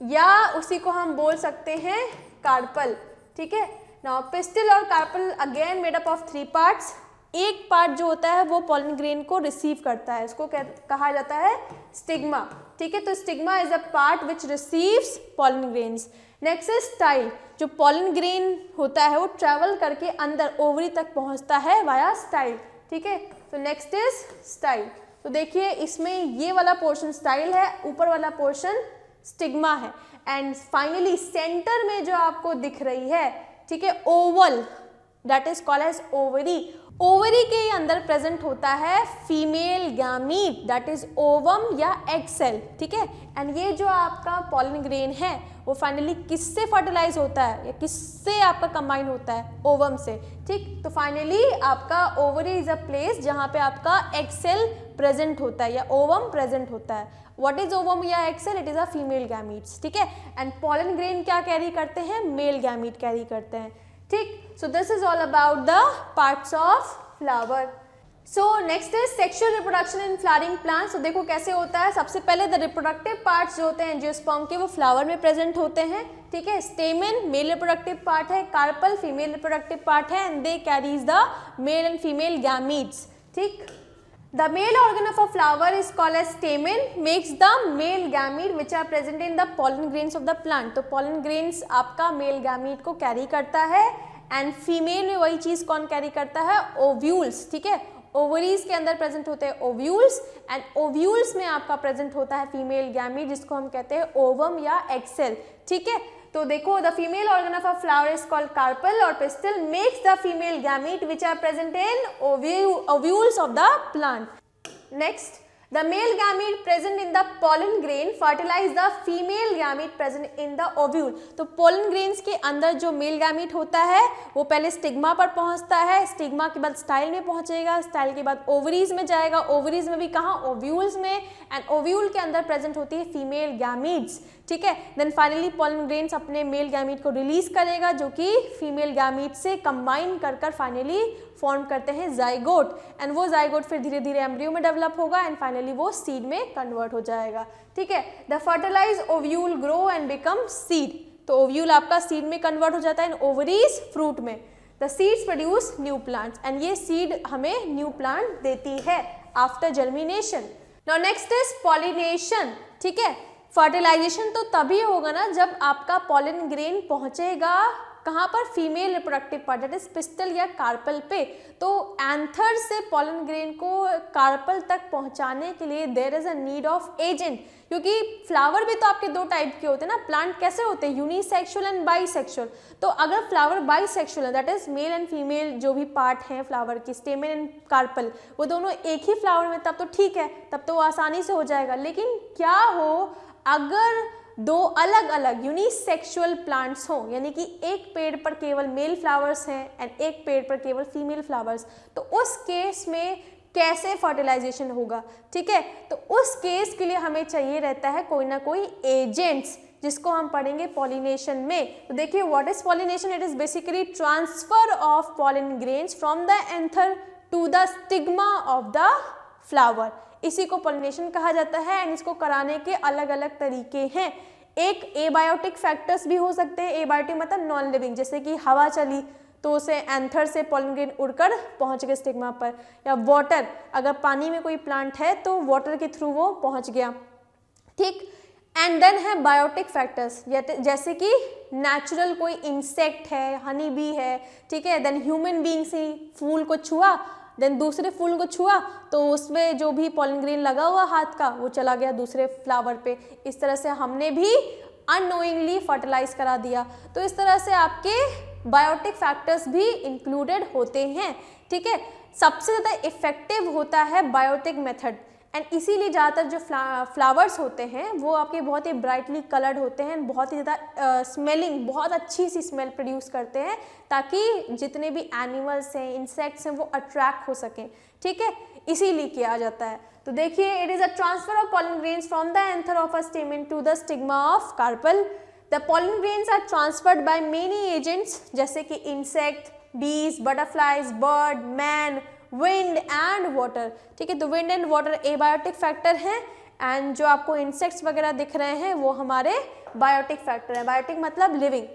या उसी को हम बोल सकते हैं कार्पल, ठीक है। नाउ पिस्टिल और carpel again made up of three parts. एक पार्ट जो होता है वो पॉलन ग्रेन को रिसीव करता है, इसको कहा जाता है स्टिग्मा, ठीक है। तो stigma is a part which receives pollen grains. Next is style. जो पॉलन ग्रेन होता है वो ट्रेवल करके अंदर ओवरी तक पहुंचता है वाया स्टाइल, ठीक है। तो नेक्स्ट इज स्टाइल। तो देखिए इसमें ये वाला पोर्शन स्टाइल है, ऊपर वाला पोर्शन स्टिग्मा है एंड फाइनली सेंटर में जो आपको दिख रही है, ठीक है, oval, that is called as ovary. Ovary के अंदर प्रेजेंट होता है female gamete that is ovum या एग सेल, ठीक है। एंड ये जो आपका पॉलन ग्रेन है वो फाइनली किससे फर्टिलाइज होता है या किससे आपका कंबाइन होता है, ओवम से, ठीक। तो फाइनली आपका ओवरी इज अ प्लेस जहाँ पे आपका एग सेल प्रेजेंट होता है या ओवम प्रेजेंट होता है। What is ovum या egg cell? It is a female gametes, ठीक है। एंड pollen grain क्या कैरी करते हैं, मेल गैमीट कैरी करते हैं, ठीक। So this is all about the parts of flower. So next is sexual reproduction in flowering plants. तो देखो कैसे होता है, सबसे पहले द रिप्रोडक्टिव पार्ट्स जो होते हैं एंजियोस्पर्म के वो फ्लावर में प्रेजेंट होते हैं, ठीक है। स्टेमन मेल रिप्रोडक्टिव पार्ट है, कार्पल फीमेल रिप्रोडक्टिव पार्ट है and they carries the mail and female gametes, ठीक। The male organ of a flower is called as stamen, makes the male gamete which are present in the pollen grains of the plant. तो pollen grains आपका male gamete को carry करता है and female में वही चीज़ कौन carry करता है, ओव्यूल्स, ठीक है। ओवरीज के अंदर प्रेजेंट होते हैं ओव्यूल्स एंड ओव्यूल्स में आपका प्रेजेंट होता है फीमेल गैमीट जिसको हम कहते हैं ओवम या एग सेल, ठीक है। तो देखो the female organ of a flower is called carpel और pistil makes the female gamete which are present in ovules of the plant. Next the male gamete present in the pollen grain fertilize the female gamete present in the ovule। तो pollen grains के अंदर जो male gamete होता है वो पहले stigma पर पहुंचता है, स्टिग्मा के बाद स्टाइल में पहुंचेगा, स्टाइल के बाद ओवरीज में जाएगा, ओवरीज में भी कहाँ, ओव्यूल्स में, एंड ओव्यूल के अंदर प्रेजेंट होती है फीमेल गैमीट्स, ठीक है। देन फाइनली pollen grains अपने मेल गैमीट को रिलीज करेगा जो कि फीमेल गैमीट से कंबाइन कर फाइनली फॉर्म करते हैं जाइगोट एंड वो जाइगोट फिर धीरे धीरे एम्ब्रियो में डेवलप होगा एंड फाइनली वो सीड में कन्वर्ट हो जाएगा, ठीक है। The fertilize ovule grow and become seed. तो ओव्यूल आपका सीड में कन्वर्ट हो जाता है एंड ओवरीज फ्रूट में। The seeds produce new plants and ये सीड हमें न्यू प्लांट देती है after germination. Now next is pollination, ठीक है। फर्टिलाइजेशन तो तभी होगा ना जब आपका पॉलन ग्रेन पहुंचेगा कहाँ पर, female reproductive part that is pistol या कार्पल पे। तो एंथर से पॉलन ग्रेन को कार्पल तक पहुंचाने के लिए there is a need of agent, क्योंकि फ्लावर भी तो आपके दो टाइप के होते हैं ना, प्लांट कैसे होते हैं, यूनिसेक्सुअल एंड बाईसेक्सुअल। तो अगर फ्लावर बाईसेक्सुअल है that is male and female जो भी पार्ट हैं फ्लावर की, स्टेमन एंड कार्पल, वो दोनों एक ही फ्लावर में, तब तो ठीक है, तब तो आसानी से हो जाएगा। लेकिन क्या हो अगर दो अलग अलग यूनिसेक्सुअल प्लांट्स हों, यानी कि एक पेड़ पर केवल मेल फ्लावर्स हैं एंड एक पेड़ पर केवल फीमेल फ्लावर्स, तो उस केस में कैसे फर्टिलाइजेशन होगा, ठीक है। तो उस केस के लिए हमें चाहिए रहता है कोई ना कोई एजेंट्स, जिसको हम पढ़ेंगे पॉलिनेशन में। तो देखिए what is pollination, it is basically transfer of pollen grains from the anther to the stigma of the flower, इसी को पॉलिनेशन कहा जाता है। एंड इसको कराने के अलग अलग तरीके हैं। एक एबायोटिक फैक्टर्स भी हो सकते हैं, एबायोटिक मतलब नॉन लिविंग, जैसे कि हवा चली तो उसे एंथर से पॉलन ग्रेन उड़कर पहुंच गए स्टिग्मा पर, या वाटर, अगर पानी में कोई प्लांट है तो वाटर के थ्रू वो पहुंच गया, ठीक। एंड देन है बायोटिक फैक्टर्स, जैसे कि नेचुरल कोई इंसेक्ट है, हनी बी है, ठीक है, देन ह्यूमन बीइंग्स ही फूल को छुआ, देन दूसरे फूल को छुआ तो उसमें जो भी पॉलन ग्रेन लगा हुआ हाथ का वो चला गया दूसरे फ्लावर पे, इस तरह से हमने भी अननोइंगली फर्टिलाइज करा दिया। तो इस तरह से आपके बायोटिक फैक्टर्स भी इंक्लूडेड होते हैं, ठीक है। सबसे ज़्यादा इफेक्टिव होता है बायोटिक मेथड, एंड इसीलिए ज़्यादातर जो फ्लावर्स होते हैं वो आपके बहुत ही ब्राइटली कलर्ड होते हैं, बहुत ही ज़्यादा स्मेलिंग, बहुत अच्छी सी स्मेल प्रोड्यूस करते हैं, ताकि जितने भी एनिमल्स हैं, इंसेक्ट्स हैं, वो अट्रैक्ट हो सकें, ठीक है, इसीलिए किया जाता है। तो देखिए it is a transfer of pollen grains from the anther of a stamen to the stigma of carpel. The pollen grains are transferred by many agents, जैसे कि insect, bees, butterflies, bird, man, wind and water, ठीक है। तो wind and water abiotic factor हैं, and जो आपको insects वगैरह दिख रहे हैं वो हमारे बायोटिक फैक्टर है। बायोटिक मतलब living.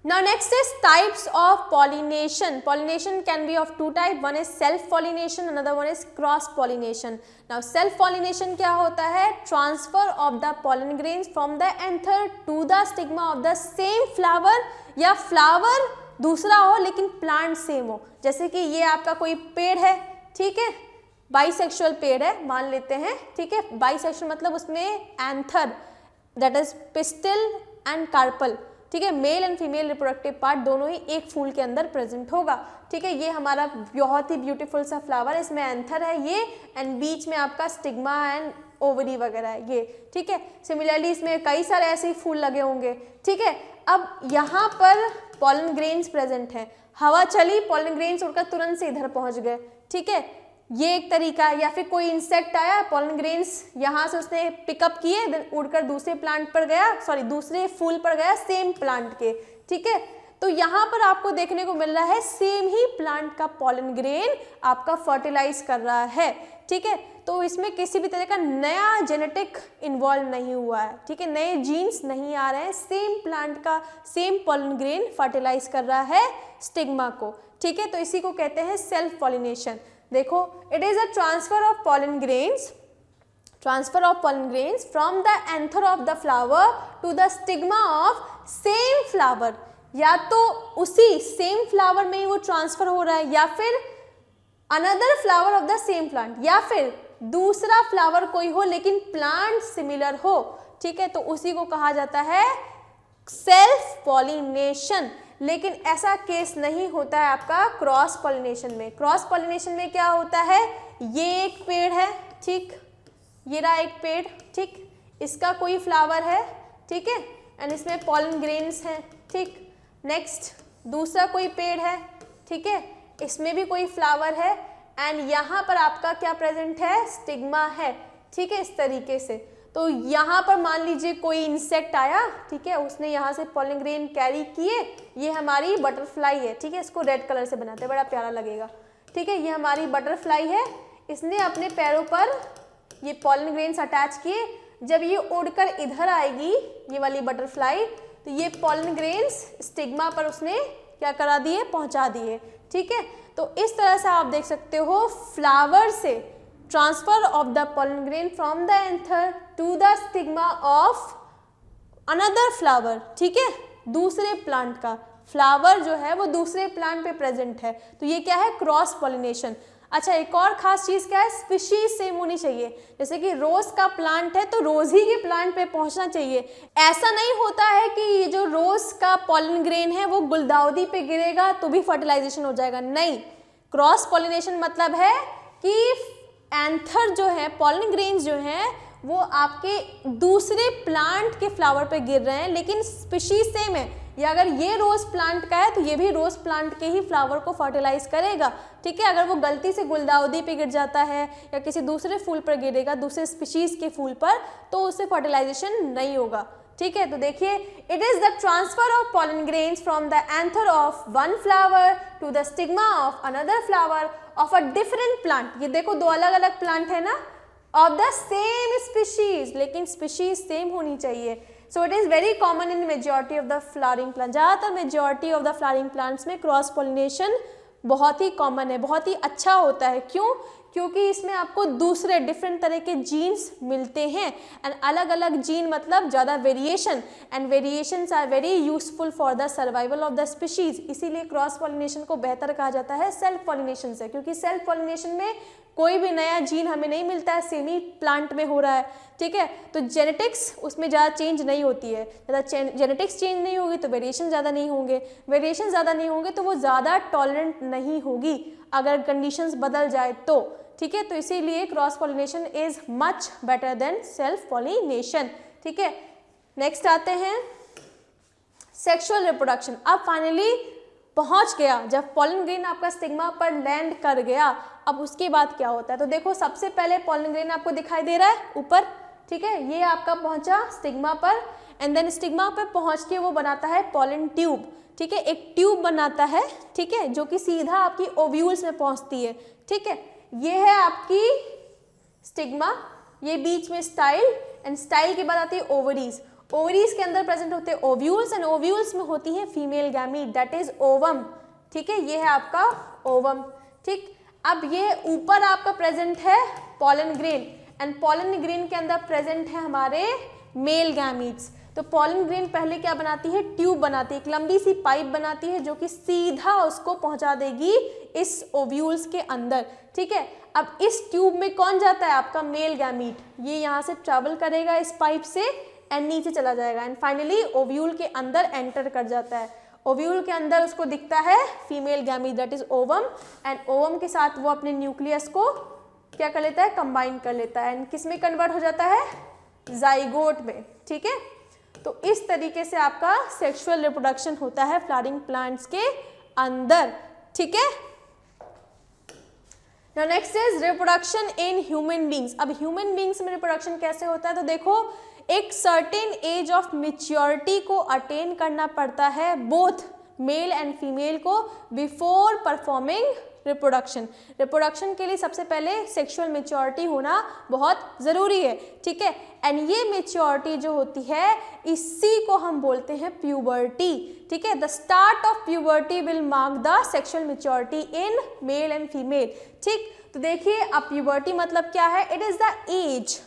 Now next is types of pollination. Pollination can be of two type. One is self pollination, another one is cross pollination. Now self pollination क्या होता है? Transfer of the pollen grains from the anther to the stigma of the same flower, या flower दूसरा हो लेकिन plant same हो। जैसे कि ये आपका कोई पेड़ है, ठीक है, बाइसेक्सुअल पेड़ है मान लेते हैं, ठीक है। बाइसेक्सुअल मतलब उसमें anther that is pistil and carpel, ठीक है, male and female reproductive part दोनों ही एक फूल के अंदर प्रेजेंट होगा, ठीक है। ये हमारा बहुत ही ब्यूटीफुल सा फ्लावर है, इसमें एंथर है ये, एंड बीच में आपका स्टिग्मा एंड ओवरी वगैरह है ये, ठीक है। सिमिलरली इसमें कई सारे ऐसे ही फूल लगे होंगे, ठीक है। अब यहाँ पर पॉलन ग्रेन्स प्रेजेंट है, हवा चली, पॉलन ग्रेन्स उड़कर तुरंत से इधर पहुँच गए, ठीक है, ये एक तरीका है। या फिर कोई इंसेक्ट आया, पॉलन ग्रेन्स यहाँ से उसने पिकअप किए, देन उड़कर दूसरे प्लांट पर गया, सॉरी दूसरे फूल पर गया सेम प्लांट के, ठीक है। तो यहाँ पर आपको देखने को मिल रहा है सेम ही प्लांट का पॉलन ग्रेन आपका फर्टिलाइज कर रहा है, ठीक है। तो इसमें किसी भी तरह का नया जेनेटिक इन्वॉल्व नहीं हुआ है, ठीक है, नए जीन्स नहीं आ रहे हैं, सेम प्लांट का सेम पॉलन ग्रेन फर्टिलाइज कर रहा है स्टिग्मा को, ठीक है। तो इसी को कहते हैं सेल्फ पॉलिनेशन। देखो it is a transfer of pollen grains from the anther of the flower to the stigma of same flower, या तो उसी सेम फ्लावर में ही वो ट्रांसफर हो रहा है, या फिर another flower of the same plant, या फिर दूसरा फ्लावर कोई हो लेकिन प्लांट सिमिलर हो, ठीक है। तो उसी को कहा जाता है सेल्फ पॉलिनेशन। लेकिन ऐसा केस नहीं होता है आपका क्रॉस पॉलिनेशन में। क्रॉस पॉलिनेशन में क्या होता है, ये एक पेड़ है, ठीक, ये रहा एक पेड़, ठीक, इसका कोई फ्लावर है, ठीक है, एंड इसमें पॉलन ग्रेन्स हैं, ठीक। नेक्स्ट दूसरा कोई पेड़ है, ठीक है, इसमें भी कोई फ्लावर है, एंड यहाँ पर आपका क्या प्रेजेंट है, स्टिग्मा है, ठीक है, इस तरीके से। तो यहाँ पर मान लीजिए कोई इंसेक्ट आया, ठीक है, उसने यहाँ से पॉलन ग्रेन कैरी किए, ये हमारी बटरफ्लाई है, ठीक है, इसको रेड कलर से बनाते हैं, बड़ा प्यारा लगेगा, ठीक है। ये हमारी बटरफ्लाई है, इसने अपने पैरों पर ये पॉलन ग्रेन्स अटैच किए, जब ये उड़कर इधर आएगी ये वाली बटरफ्लाई, तो ये पॉलन ग्रेन्स स्टिग्मा पर उसने क्या करा दिए, पहुँचा दिए, ठीक है। तो इस तरह से आप देख सकते हो फ्लावर से transfer of the pollen grain from the anther to the stigma of another flower, ठीक है, दूसरे प्लांट का, फ्लावर जो है वो दूसरे प्लांट पे प्रेजेंट है, तो ये क्या है, क्रॉस पॉलिनेशन। अच्छा, एक और खास चीज़ क्या है, स्पीशीज सेम होनी चाहिए। जैसे कि रोज का प्लांट है तो रोज ही के प्लांट पे पहुंचना चाहिए। ऐसा नहीं होता है कि ये जो रोज का पॉलन ग्रेन है वो गुलदाउदी पे गिरेगा तो भी फर्टिलाइजेशन हो जाएगा, नहीं। क्रॉस पॉलिनेशन मतलब है कि एंथर जो है, पॉलन ग्रेन्स जो हैं वो आपके दूसरे प्लांट के फ्लावर पे गिर रहे हैं लेकिन स्पीशीज सेम है। या अगर ये रोज प्लांट का है तो ये भी रोज प्लांट के ही फ्लावर को फर्टिलाइज करेगा, ठीक है। अगर वो गलती से गुलदाउदी पे गिर जाता है या किसी दूसरे फूल पर गिरेगा, दूसरे स्पीशीज के फूल पर, तो उससे फर्टिलाइजेशन नहीं होगा, ठीक है। तो देखिए, it is the transfer of pollen grains from the anther of one flower to the stigma of another flower of a different plant. ये देखो, दो अलग अलग प्लांट है ना, ऑफ द सेम स्पीशीज, लेकिन स्पीशीज सेम होनी चाहिए। So it is very common in majority of the flowering plant. ज़्यादातर majority of the flowering plants में क्रॉस पॉलिनेशन बहुत ही कॉमन है, बहुत ही अच्छा होता है। क्यों? क्योंकि इसमें आपको दूसरे डिफरेंट तरह के जीन्स मिलते हैं, एंड अलग अलग जीन मतलब ज़्यादा variation, and variations are very useful for the survival of the species. इसीलिए क्रॉस पॉलिनेशन को बेहतर कहा जाता है सेल्फ पॉलिनेशन से, क्योंकि सेल्फ पॉलिनेशन में कोई भी नया जीन हमें नहीं मिलता है, सेम ही प्लांट में हो रहा है, ठीक है। तो जेनेटिक्स उसमें ज़्यादा चेंज नहीं होती है, ज़्यादा जेनेटिक्स चेंज नहीं होगी तो वेरिएशन ज़्यादा नहीं होंगे, वेरिएशन ज़्यादा नहीं होंगे तो वो ज़्यादा टॉलरेंट नहीं होगी अगर कंडीशंस बदल जाए तो, ठीक है। तो इसीलिए cross pollination is much better than self pollination, ठीक है। नेक्स्ट आते हैं सेक्सुअल रिप्रोडक्शन। अब फाइनली पहुंच गया, जब पॉलन ग्रेन आपका स्टिग्मा पर लैंड कर गया, अब उसके बाद क्या होता है। तो देखो, सबसे पहले पॉलन ग्रेन आपको दिखाई दे रहा है ऊपर, ठीक है। ये आपका पहुंचा स्टिग्मा पर, एंड देन स्टिग्मा पर पहुंच के वो बनाता है पॉलन ट्यूब, ठीक है। एक ट्यूब बनाता है, ठीक है, जो कि सीधा आपकी ओव्यूल्स में पहुंचती है, ठीक है। ये है आपकी स्टिग्मा, ये बीच में स्टाइल, एंड स्टाइल के बाद आती है ओवरीज। ओवरीज के अंदर प्रेजेंट होते हैं ओव्यूल्स, एंड ओव्यूल्स में होती है female gamete, that is ovum, ठीक है। ये है आपका ओवम, ठीक। अब ये ऊपर आपका प्रेजेंट है pollen grain, and pollen grain के अंदर प्रेजेंट है हमारे मेल गैमीट्स। तो पॉलन ग्रेन पहले क्या बनाती है, ट्यूब बनाती है, एक लंबी सी पाइप बनाती है जो कि सीधा उसको पहुंचा देगी इस ओव्यूल्स के अंदर, ठीक है। अब इस ट्यूब में कौन जाता है, आपका मेल गैमीट, ये यहाँ से ट्रैवल करेगा इस पाइप से एंड नीचे चला जाएगा, एंड फाइनली ओव्यूल के अंदर एंटर कर जाता है। ओव्यूल के अंदर उसको दिखता है female gamete, that is ovum, and ovum के साथ वो अपने न्यूक्लियस को क्या कर लेता है, कंबाइन कर लेता है, एंड किस में कन्वर्ट हो जाता है, जाइगोट में, ठीक है। तो इस तरीके से आपका सेक्सुअल रिप्रोडक्शन होता है फ्लावरिंग प्लांट्स के अंदर, ठीक है। Now next is reproduction in human beings। अब ह्यूमन बींग्स में रिप्रोडक्शन कैसे होता है, तो देखो, एक सर्टेन एज ऑफ मेच्योरिटी को अटेन करना पड़ता है बोथ मेल एंड फीमेल को बिफोर परफॉर्मिंग रिप्रोडक्शन। रिप्रोडक्शन के लिए सबसे पहले सेक्सुअल मेच्योरिटी होना बहुत ज़रूरी है, ठीक है। एंड ये मेच्योरिटी जो होती है इसी को हम बोलते हैं प्यूबर्टी, ठीक है। The start of puberty will mark the sexual maturity in male and female, ठीक। तो देखिए, अब प्यूबर्टी मतलब क्या है, it is the age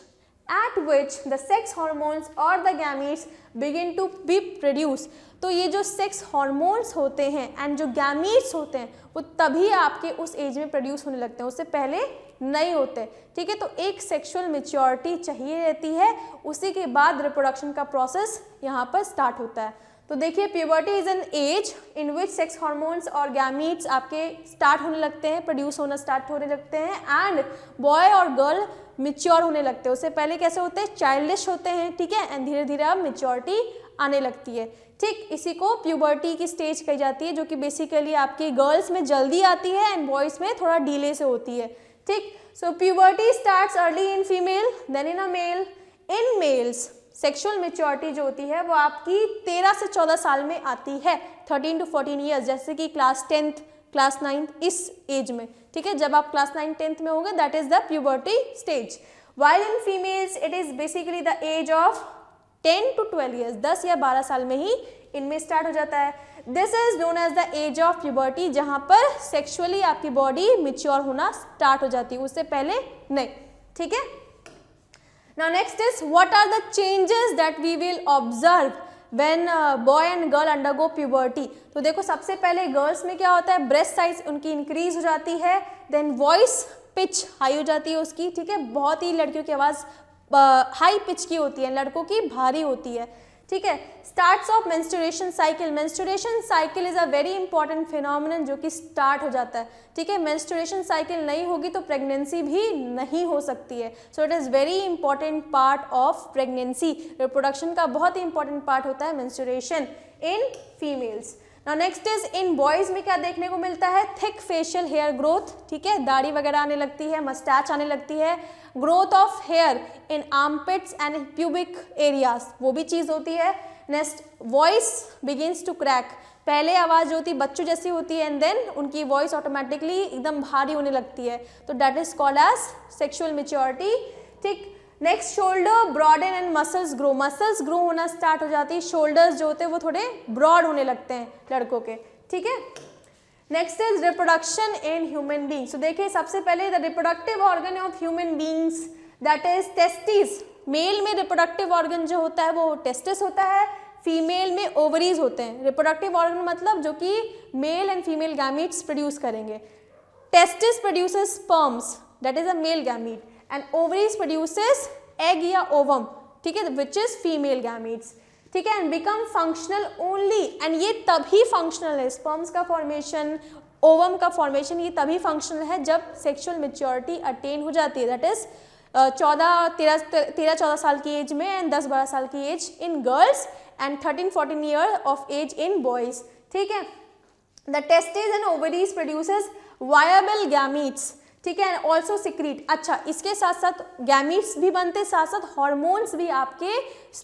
at which the sex hormones or the gametes begin to be produced। तो ये जो सेक्स हार्मोन्स होते हैं एंड जो गैमीट्स होते हैं वो तभी आपके उस एज में प्रोड्यूस होने लगते हैं, उससे पहले नहीं होते, ठीक है। तो एक सेक्सुअल मेच्योरिटी चाहिए रहती है, उसी के बाद रिप्रोडक्शन का प्रोसेस यहाँ पर स्टार्ट होता है। तो देखिए, puberty is an age in which sex hormones और गैमीट्स आपके स्टार्ट होने लगते हैं, प्रोड्यूस होना स्टार्ट होने लगते हैं, एंड बॉय और गर्ल मिच्योर होने लगते हैं। उससे पहले कैसे होते हैं, चाइल्डिश होते हैं, ठीक है, एंड धीरे धीरे अब मेच्योरिटी आने लगती है, ठीक। इसी को प्यूबर्टी की स्टेज कही जाती है, जो कि बेसिकली आपकी गर्ल्स में जल्दी आती है एंड बॉयज़ में थोड़ा डिले से होती है, ठीक। So puberty starts early in female then in a male. In males sexual maturity जो होती है वो आपकी 13 से 14 साल में आती है, 13 to 14 ईयर्स, जैसे कि क्लास 10th क्लास 9th इस एज में, ठीक है। जब आप क्लास 9 10th में होंगे, that is the puberty stage. While in females it is basically the age of 10 to 12 years, 10 या 12 साल में ही इनमें स्टार्ट हो जाता है। This is known as the age of puberty, जहाँ पर सेक्सुअली आपकी बॉडी मिच्योर होना स्टार्ट हो जाती है, उससे पहले नहीं, ठीक है। Now next is what are the changes that we will observe when boy and girl undergo puberty. तो देखो सबसे पहले गर्ल्स में क्या होता है, ब्रेस्ट साइज उनकी इंक्रीज हो जाती है, देन वॉइस पिच हाई हो जाती है उसकी, ठीक है, बहुत ही लड़कियों की आवाज़ हाई पिच की होती है, लड़कों की भारी होती है, ठीक है। Starts of menstruation cycle, menstruation cycle is a very important phenomenon जो कि स्टार्ट हो जाता है, ठीक है। मेंस्ट्रुएशन साइकिल नहीं होगी तो प्रेगनेंसी भी नहीं हो सकती है, so it is very important part of pregnancy. Reproduction का बहुत ही इंपॉर्टेंट पार्ट होता है menstruation in females. Now next is in boys में क्या देखने को मिलता है, थिक फेशियल हेयर ग्रोथ, ठीक है, दाढ़ी वगैरह आने लगती है, मस्टैच आने लगती है, growth of hair in armpits and pubic areas, वो भी चीज़ होती है। Next voice begins to crack, पहले आवाज़ जो होती है बच्चों जैसी होती है एंड देन उनकी वॉइस ऑटोमेटिकली एकदम भारी होने लगती है, तो that is called as sexual maturity, ठीक। Next shoulder broaden and muscles grow, muscles grow होना स्टार्ट हो जाती है, शोल्डर्स जो होते हैं वो थोड़े ब्रॉड होने लगते हैं लड़कों के, ठीक है। Next is reproduction in human beings. तो देखिए सबसे पहले the reproductive organ of human beings that is testis. Male में रिप्रोडक्टिव ऑर्गन जो होता है वो टेस्टिस होता है, फीमेल में ओवरीज होते हैं। रिप्रोडक्टिव ऑर्गन मतलब जो कि male and female gametes produce करेंगे। Testis produces sperms that is a male gamete and ovaries produces egg या ओवम, ठीक है, विच इज फीमेल गैमीट्स, ठीक है, and become functional only, and ये तभी फंक्शनल है, स्पर्म्स का फॉर्मेशन, ओवम का फॉर्मेशन, ये तभी फंक्शनल है जब सेक्सुअल मैच्योरिटी अटेन हो जाती है, दैट इज 13-14 साल की एज में एंड 10-12 साल की age in girls and 13-14 year of age in boys, ठीक है। The testis and ovaries produces viable gametes, ठीक है, एंड ऑल्सो सिक्रीट। अच्छा, इसके साथ साथ गैमीट्स भी बनते, साथ साथ हॉर्मोन्स भी आपके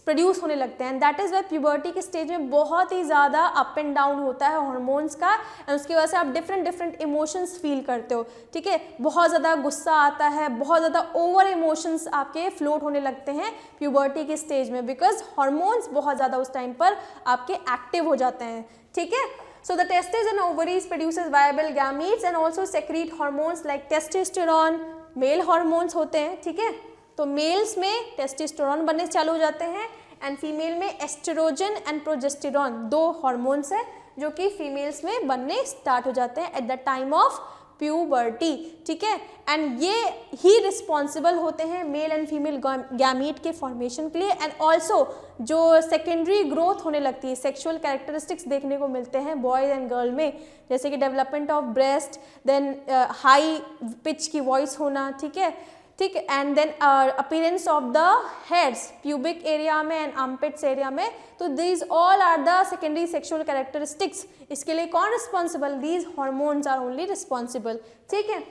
प्रोड्यूस होने लगते हैं, दैट इज वाई प्यूबर्टी के स्टेज में बहुत ही ज़्यादा अप एंड डाउन होता है हॉर्मोन्स का, एंड उसकी वजह से आप डिफरेंट इमोशंस फील करते हो, ठीक है, बहुत ज़्यादा गुस्सा आता है, बहुत ज़्यादा ओवर इमोशंस आपके फ्लोट होने लगते हैं प्यूबर्टी के स्टेज में, बिकॉज हॉर्मोन्स बहुत ज़्यादा उस टाइम पर आपके एक्टिव हो जाते हैं, ठीक है। So the testes and ovaries produces viable gametes and also secrete hormones like testosterone, male hormones होते हैं, ठीक है। तो मेल्स में टेस्टोस्टेरोन बनने चालू हो जाते हैं एंड फीमेल में एस्ट्रोजन एंड प्रोजेस्टेरॉन, दो हॉर्मोन्स हैं जो कि फीमेल्स में बनने स्टार्ट हो जाते हैं at the time of puberty, ठीक है, एंड ये ही रिस्पॉन्सिबल होते हैं मेल एंड फीमेल गैमीट के फॉर्मेशन के लिए, एंड ऑल्सो जो सेकेंडरी ग्रोथ होने लगती है, सेक्सुअल कैरेक्टरिस्टिक्स देखने को मिलते हैं बॉयज एंड गर्ल में, जैसे कि development of breast, then high pitch की वॉइस होना, ठीक है, ठीक, and then appearance of the heads pubic area में एंड आर्मपिट्स एरिया में, तो these all are the secondary sexual characteristics. इसके लिए कौन responsible, these hormones are only responsible, ठीक है।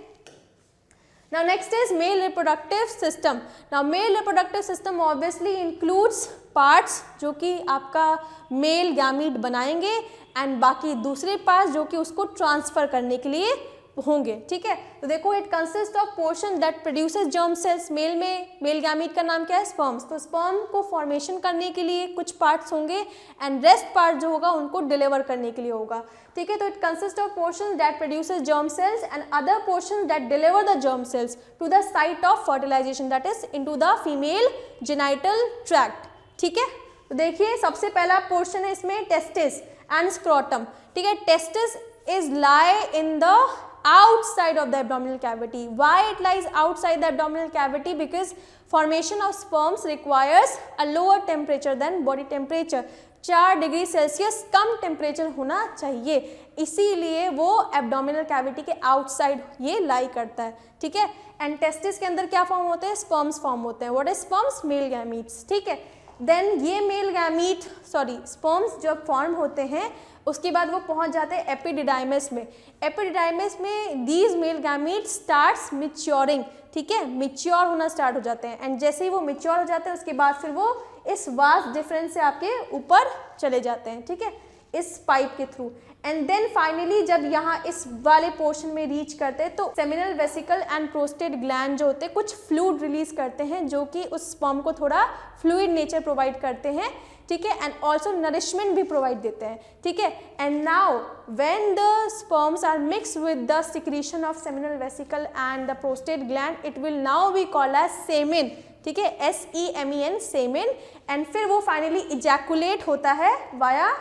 Now next is male reproductive system. Now male reproductive system obviously includes parts जो कि आपका मेल गैमीट बनाएंगे एंड बाकी दूसरे पार्ट्स जो कि उसको ट्रांसफर करने के लिए होंगे, ठीक है। तो देखो it consist of portion that produces germ cells, male में मेल गैमीट का नाम क्या है, स्पर्म्स, तो स्पर्म को फॉर्मेशन करने के लिए कुछ पार्ट्स होंगे एंड रेस्ट पार्ट जो होगा उनको डिलीवर करने के लिए होगा, ठीक है। तो it consist of portion that produces germ cells and other portion that deliver the germ cells to the site of fertilization that is into the female genital tract, ठीक है। तो देखिए सबसे पहला पोर्शन है इसमें टेस्टिस एंड स्क्रोटम, ठीक है। Testis is lie in the outside of the abdominal cavity. Why it lies outside the abdominal cavity? Because formation of sperms requires a lower temperature than body temperature. 4 degree Celsius कम temperature होना चाहिए, इसीलिए वो abdominal cavity के outside ये लाई करता है, ठीक है। एंड टेस्टिस के अंदर क्या फॉर्म होते हैं, स्पर्म्स फॉर्म होते हैं, what is sperms, mail gametes, ठीक है। देन ये मेल गैमीट स्पर्म्स जब फॉर्म होते हैं उसके बाद वो पहुंच जाते हैं एपिडिडाइमस में। एपिडिडाइमस में दीज मेल गैमीट स्टार्ट्स मिच्योरिंग, ठीक है, मिच्योर होना स्टार्ट हो जाते हैं एंड जैसे ही वो मिच्योर हो जाते हैं उसके बाद फिर वो इस वास्ट डिफरेंस से आपके ऊपर चले जाते हैं, ठीक है, इस पाइप के थ्रू। एंड देन फाइनली जब यहाँ इस वाले पोर्शन में रीच करते हैं तो seminal vesicle and prostate gland जो होते हैं कुछ फ्लूइड रिलीज करते हैं जो कि उस स्पर्म को थोड़ा फ्लूइड नेचर प्रोवाइड करते हैं, ठीक है, एंड ऑल्सो नरिशमेंट भी प्रोवाइड देते हैं, ठीक है। And now when the sperms are mix with the secretion of seminal vesicle and the prostate gland, it will now be called as semen, ठीक है, SEMEN, सेमेन, एंड फिर वो finally ejaculate होता है via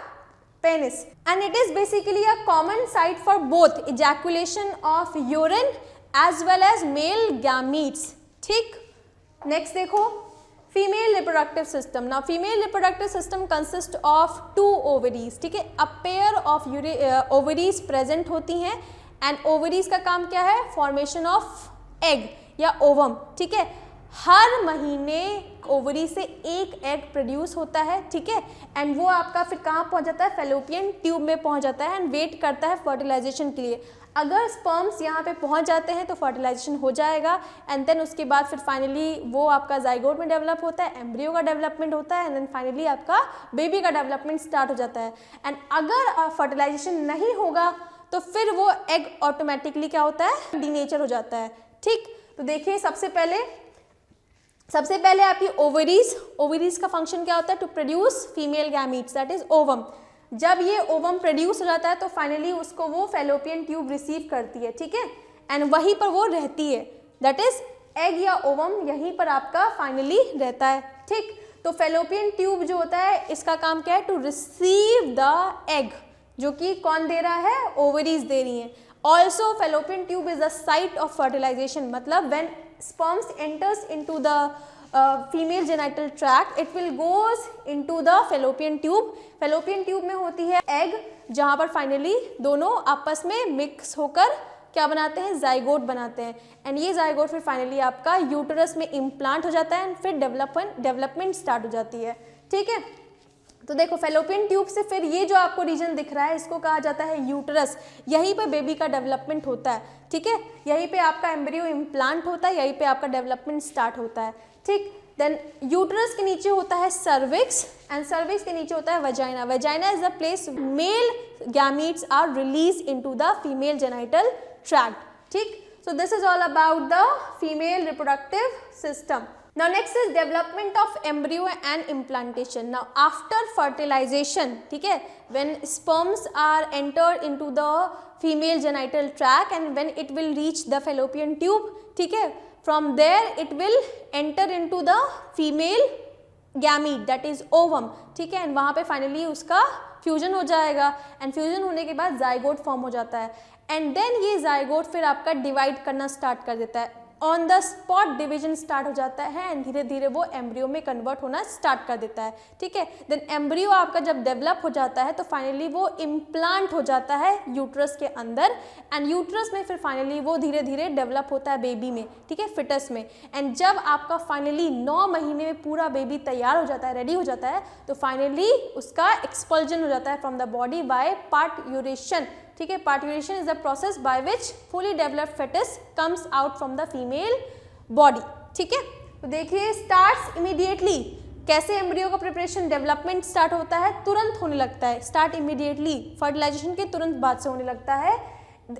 penis, and it is basically a common site for both ejaculation of urine as well as male gametes, ठीक। Next देखो female reproductive system. Now female reproductive system consist of 2 ovaries, ठीक है, a pair of ovaries present होती हैं, and ovaries का काम क्या है, फॉर्मेशन ऑफ एग या ओवम, ठीक है। हर महीने ओवरी से एक एग प्रोड्यूस होता है, ठीक है, एंड वो आपका फिर कहाँ पहुँच जाता है, फेलोपियन ट्यूब में पहुँच जाता है एंड वेट करता है फर्टिलाइजेशन के लिए। अगर स्पर्म्स यहाँ पे पहुँच जाते हैं तो फर्टिलाइजेशन हो जाएगा, एंड देन उसके बाद फिर फाइनली वो आपका जाइगोट में डेवलप होता है, एम्ब्रियो का डेवलपमेंट होता है, एंड देन फाइनली आपका बेबी का डेवलपमेंट स्टार्ट हो जाता है। एंड अगर फर्टिलाइजेशन नहीं होगा तो फिर वो एग ऑटोमेटिकली क्या होता है, डीनेचर हो जाता है, ठीक। तो देखिए सबसे पहले आपकी ओवरीज का फंक्शन क्या होता है, to produce female gametes, that is ovum. जब ये ओवम प्रोड्यूस हो जाता है तो फाइनली उसको वो फेलोपियन ट्यूब रिसीव करती है, ठीक है, एंड वहीं पर वो रहती है, दैट इज एग या ओवम यहीं पर आपका फाइनली रहता है, ठीक। तो फेलोपियन ट्यूब जो होता है इसका काम क्या है, टू रिसीव द एग, जो कि कौन दे रहा है, ओवरीज दे रही हैं। Also fallopian tube is the site of fertilization, मतलब when sperms enters into the female genital tract, it will goes into the fallopian tube. fallopian tube में होती है egg, जहाँ पर फाइनली दोनों आपस में मिक्स होकर क्या बनाते हैं, जाइगोट बनाते हैं, एंड ये जाइगोट फिर फाइनली आपका यूटरस में इम्प्लांट हो जाता है एंड फिर डेवलपमेंट स्टार्ट हो जाती है, ठीक है। तो देखो फेलोपियन ट्यूब से फिर ये जो आपको रीजन दिख रहा है इसको कहा जाता है यूटरस, यहीं पर बेबी का डेवलपमेंट होता है, ठीक है, यहीं पे आपका एम्ब्रियो इम्प्लांट होता है, यहीं पे आपका डेवलपमेंट स्टार्ट होता है, ठीक। देन यूटरस के नीचे होता है सर्विक्स, एंड सर्विक्स के नीचे होता है vagina. Vagina is the place male gametes are release into the female genital tract, ठीक। So this is all about the female reproductive system. Now next is development of embryo and implantation. Now after fertilization, ठीक है, when sperms are entered into the female genital tract and when it will reach the fallopian tube, ठीक है, from there it will enter into the female gamete, that is ovum, ठीक है, and वहाँ पे finally उसका fusion हो जाएगा, and fusion होने के बाद जाइगोट फॉर्म हो जाता है, एंड देन ये जाइगोट फिर आपका डिवाइड करना स्टार्ट कर देता है, on the spot division start हो जाता है, एंड धीरे धीरे वो एम्ब्रियो में कन्वर्ट होना स्टार्ट कर देता है, ठीक है। देन एम्ब्रियो आपका जब डेवलप हो जाता है तो फाइनली वो इम्प्लांट हो जाता है यूट्रस के अंदर, एंड यूट्रस में फिर फाइनली वो धीरे धीरे डेवलप होता है बेबी में, ठीक है, फिटस में, एंड जब आपका फाइनली 9 महीने में पूरा बेबी तैयार हो जाता है, रेडी हो जाता है, तो फाइनली उसका एक्सपल्जन हो जाता है from the body by parturition, ठीक है। Parturition is the process by which fully developed fetus comes out from the female body, ठीक है। तो देखिए स्टार्ट्स इमीडिएटली, कैसे एम्ब्रियो का प्रिपरेशन डेवलपमेंट स्टार्ट होता है, तुरंत होने लगता है, स्टार्ट इमीडिएटली, फर्टिलाइजेशन के तुरंत बाद से होने लगता है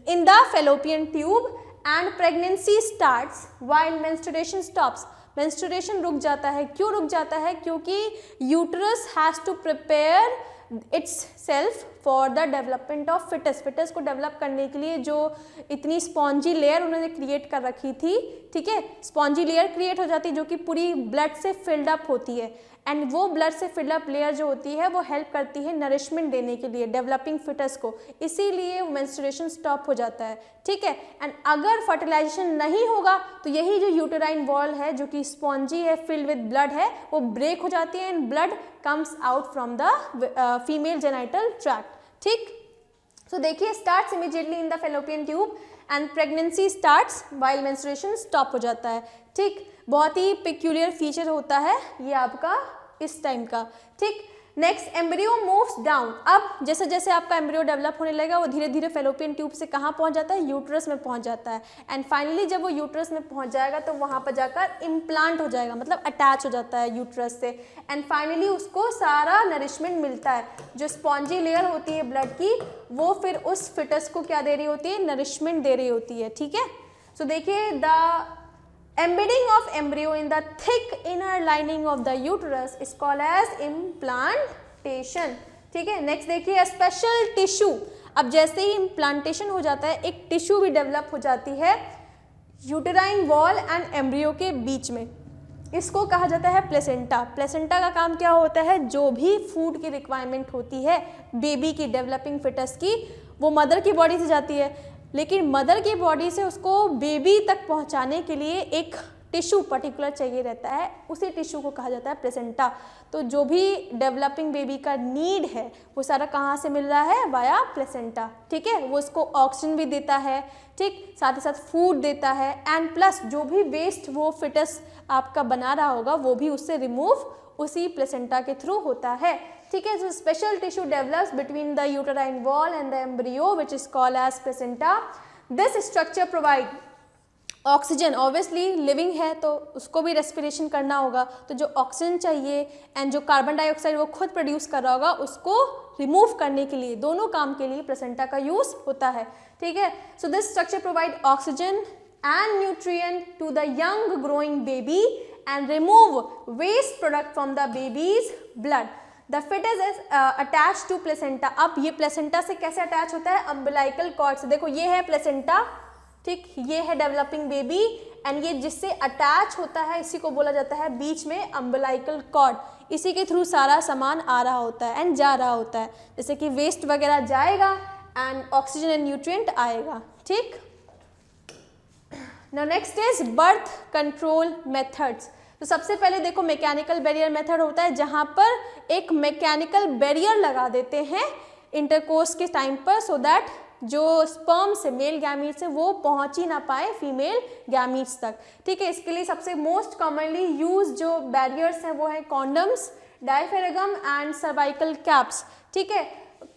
in the fallopian tube, and pregnancy starts while menstruation stops. Menstruation रुक जाता है, क्यों रुक जाता है, क्योंकि uterus has to prepare itself for the development of fetus को डेवलप करने के लिए जो इतनी स्पॉन्जी लेयर उन्होंने क्रिएट कर रखी थी, ठीक है, स्पॉन्जी लेयर क्रिएट हो जाती है जो कि पूरी ब्लड से फिल्ड अप होती है, एंड वो ब्लड से फिल्ड अप लेयर जो होती है वो हेल्प करती है नरिशमेंट देने के लिए डेवलपिंग फिटस को, इसीलिए मेंस्ट्रुएशन स्टॉप हो जाता है, ठीक है। एंड अगर फर्टिलाइजेशन नहीं होगा तो यही जो यूटेराइन वॉल है जो कि स्पॉन्जी है, फिल्ड विद ब्लड है, वो ब्रेक हो जाती है and blood comes out from the female genital tract, ठीक। सो देखिए starts immediately in the fallopian tube and pregnancy starts while menstruation stop हो जाता है, ठीक। बहुत ही पिक्यूलियर फीचर होता है ये आपका इस टाइम का, ठीक। Next embryo moves down. अब जैसे जैसे आपका एम्ब्रियो डेवलप होने लगेगा वो धीरे धीरे फेलोपियन ट्यूब से कहाँ पहुँच जाता है, यूट्रस में पहुँच जाता है, एंड फाइनली जब वो यूट्रस में पहुँच जाएगा तो वहाँ पर जाकर इम्प्लांट हो जाएगा, मतलब अटैच हो जाता है यूट्रस से, एंड फाइनली उसको सारा नरिशमेंट मिलता है, जो स्पॉन्जी लेयर होती है ब्लड की वो फिर उस फिटस को क्या दे रही होती है, नरिशमेंट दे रही होती है, ठीक है। सो देखिए the Embedding of embryo in the thick inner lining of the uterus is called as implantation. ठीक है, नेक्स्ट देखिए स्पेशल टिश्यू. अब जैसे ही इम्प्लांटेशन हो जाता है एक टिश्यू भी डेवलप हो जाती है यूटेराइन वॉल एंड एम्ब्रियो के बीच में. इसको कहा जाता है प्लेसेंटा. प्लेसेंटा का काम क्या होता है, जो भी फूड की रिक्वायरमेंट होती है बेबी की, डेवलपिंग फिटस की, वो मदर की बॉडी से जाती है, लेकिन मदर की बॉडी से उसको बेबी तक पहुंचाने के लिए एक टिश्यू पर्टिकुलर चाहिए रहता है, उसी टिश्यू को कहा जाता है प्लेसेंटा. तो जो भी डेवलपिंग बेबी का नीड है वो सारा कहाँ से मिल रहा है, वाया प्लेसेंटा. ठीक है, वो उसको ऑक्सीजन भी देता है, ठीक, साथ ही साथ फूड देता है, एंड प्लस जो भी वेस्ट वो फिटस आपका बना रहा होगा वो भी उससे रिमूव उसी प्लेसेंटा के थ्रू होता है. ठीक है, so special tissue develops between the uterine wall and the embryo which is called as placenta. This structure provide oxygen. Obviously living है तो उसको भी रेस्पिरेशन करना होगा, तो जो ऑक्सीजन चाहिए एंड जो कार्बन डाइऑक्साइड वो खुद प्रोड्यूस कर रहा होगा उसको रिमूव करने के लिए, दोनों काम के लिए प्लेसेंटा का यूज होता है. ठीक है, so this structure provide oxygen and nutrient to the young growing baby and remove waste product from the baby's blood. The fetus is attach to placenta. अब ये प्लेसेंटा से कैसे अटैच होता है, अम्बिलाइकल कॉर्ड से. देखो ये है प्लेसेंटा, ठीक, ये है डेवलपिंग बेबी, एंड ये जिससे अटैच होता है इसी को बोला जाता है बीच में अम्बिलाइकल कॉर्ड. इसी के थ्रू सारा सामान आ रहा होता है एंड जा रहा होता है, जैसे कि वेस्ट वगैरह जाएगा एंड ऑक्सीजन एंड न्यूट्रिएंट आएगा. ठीक, now next is birth control methods. तो सबसे पहले देखो मैकेनिकल बैरियर मेथड होता है, जहाँ पर एक मैकेनिकल बैरियर लगा देते हैं इंटरकोर्स के टाइम पर, सो दैट जो स्पर्म से, मेल गैमीट से, वो पहुंच ही ना पाए फीमेल गैमीट्स तक. ठीक है, इसके लिए सबसे मोस्ट कॉमनली यूज जो बैरियर्स हैं वो है condoms, diaphragm and cervical caps. ठीक है,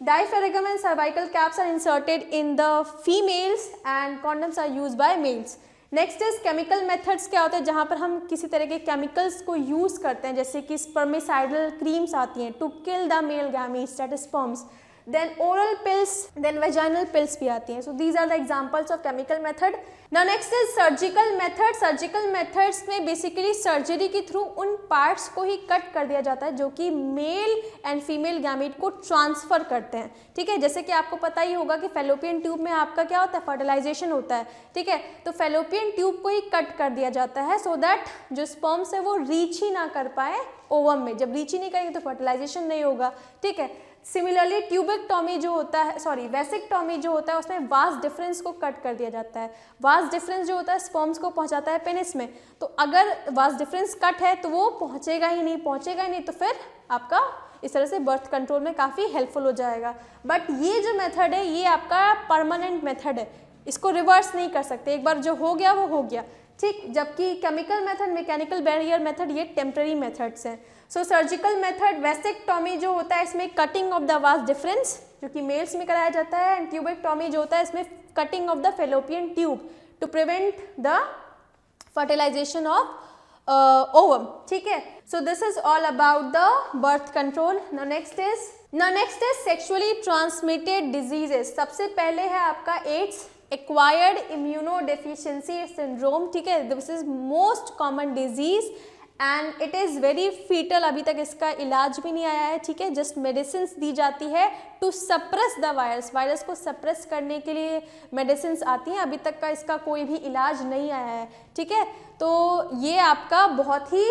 diaphragm and cervical caps are inserted in the females and condoms are use by males. Next is chemical methods. क्या होता है, जहाँ पर हम किसी तरह के केमिकल्स को यूज करते हैं, जैसे कि स्पर्मिसाइडल क्रीम्स आती हैं to kill the male gametes that is sperms. Then oral pills, then vaginal pills भी आती हैं. So these are the examples of chemical method. Now next is surgical method. Surgical methods में basically surgery के through उन parts को ही cut कर दिया जाता है जो कि मेल एंड फीमेल गैमीट को ट्रांसफर करते हैं. ठीक है, जैसे कि आपको पता ही होगा कि फेलोपियन ट्यूब में आपका क्या होता है, फर्टिलाइजेशन होता है. ठीक है, तो फेलोपियन ट्यूब को ही कट कर दिया जाता है सो दैट जो स्पर्म्स है वो रीच ही ना कर पाए ओवम में. जब रीच ही नहीं करेंगे तो फर्टिलाइजेशन नहीं होगा. ठीक है, सिमिलरली ट्यूबेक्टोमी जो होता है, सॉरी वेसेक्टोमी जो होता है, उसमें वास डिफरेंस को कट कर दिया जाता है. वास डिफरेंस जो होता है स्पर्म्स को पहुंचाता है पेनिस में, तो अगर वास डिफरेंस कट है तो वो पहुंचेगा ही नहीं, तो फिर आपका इस तरह से बर्थ कंट्रोल में काफ़ी हेल्पफुल हो जाएगा. बट ये जो मेथड है ये आपका परमानेंट मेथड है, इसको रिवर्स नहीं कर सकते. एक बार जो हो गया वो हो गया. ठीक, जबकि chemical method, mechanical barrier method, ये टेम्पररी मेथड्स हैं. सो सर्जिकल मेथड वेसेक्टोमी जो होता है इसमें cutting of the vas deferens जो कि मेल्स में कराया जाता है, एंड ट्यूबेक्टोमी जो होता है इसमें cutting of the fallopian tube to prevent the fertilization of ovum. ठीक है, so this is all about the birth control. Now next is sexually transmitted diseases. सबसे पहले है आपका एड्स, एक्वायर्ड इम्यूनोडेफिशिएंसी सिंड्रोम. ठीक है, this is most common disease and it is very fetal. अभी तक इसका इलाज भी नहीं आया है. ठीक है, जस्ट मेडिसिन दी जाती है to suppress the virus. Virus को सप्रेस करने के लिए मेडिसिन आती हैं. अभी तक का इसका कोई भी इलाज नहीं आया है. ठीक है, तो ये आपका बहुत ही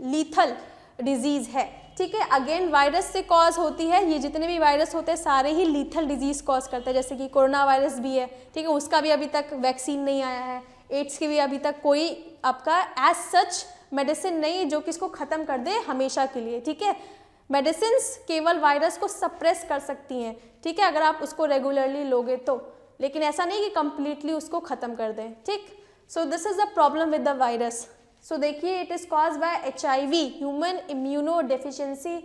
लीथल डिजीज़ है. ठीक है, अगेन वायरस से कॉज होती है. ये जितने भी वायरस होते हैं सारे ही लीथल डिजीज़ कॉज करते हैं, जैसे कि कोरोना वायरस भी है. ठीक है, उसका भी अभी तक वैक्सीन नहीं आया है. एड्स की भी अभी तक कोई आपका एज सच मेडिसिन नहीं है जो कि इसको ख़त्म कर दे हमेशा के लिए. ठीक है, मेडिसिन्स केवल वायरस को सप्रेस कर सकती हैं. ठीक है, अगर आप उसको रेगुलरली लोगे तो, लेकिन ऐसा नहीं कि कम्प्लीटली उसको ख़त्म कर दें. ठीक, so this is the problem with the virus. So देखिए, it is cause by HIV, human immunodeficiency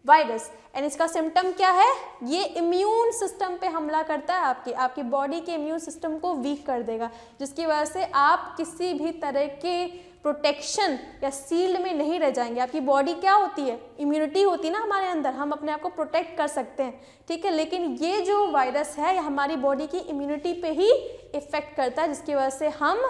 virus, and इसका सिम्टम क्या है, ये इम्यून सिस्टम पे हमला करता है. आपकी बॉडी के इम्यून सिस्टम को वीक कर देगा, जिसकी वजह से आप किसी भी तरह के प्रोटेक्शन या सील्ड में नहीं रह जाएंगे. आपकी बॉडी क्या होती है, इम्यूनिटी होती है ना हमारे अंदर, हम अपने आप को प्रोटेक्ट कर सकते हैं. ठीक है, लेकिन ये जो वायरस है ये हमारी बॉडी की इम्यूनिटी पे ही इफेक्ट करता है, जिसकी वजह से हम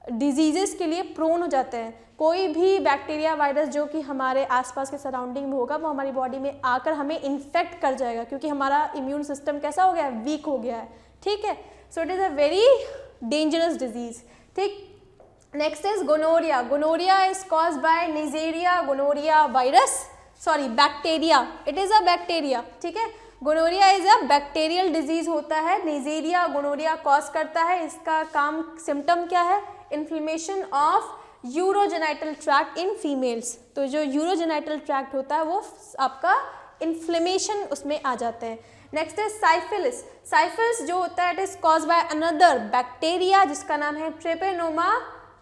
डिजीजेस के लिए प्रोन हो जाते हैं। कोई भी बैक्टीरिया वायरस जो कि हमारे आसपास के सराउंडिंग में होगा वो हमारी बॉडी में आकर हमें इन्फेक्ट कर जाएगा, क्योंकि हमारा इम्यून सिस्टम कैसा हो गया है, वीक हो गया है, ठीक है। So it is a very dangerous disease, ठीक। Next is gonorrhoea. Gonorrhoea is cause by Neisseria gonorrhoea virus, sorry bacteria, it is a bacteria, ठीक है। Gonorrhoea is a bacterial disease होता है, नेजेरिया गोनोरिया कॉज करता है। इसका काम सिम्टम क्या है, inflammation of urogenital tract in females. तो जो यूरोजेनाइटल ट्रैक्ट होता है वो आपका इन्फ्लेमेशन उसमें आ जाते हैं। Next is syphilis. साइफिलिस जो होता है it is cause by another bacteria जिसका नाम है Treponema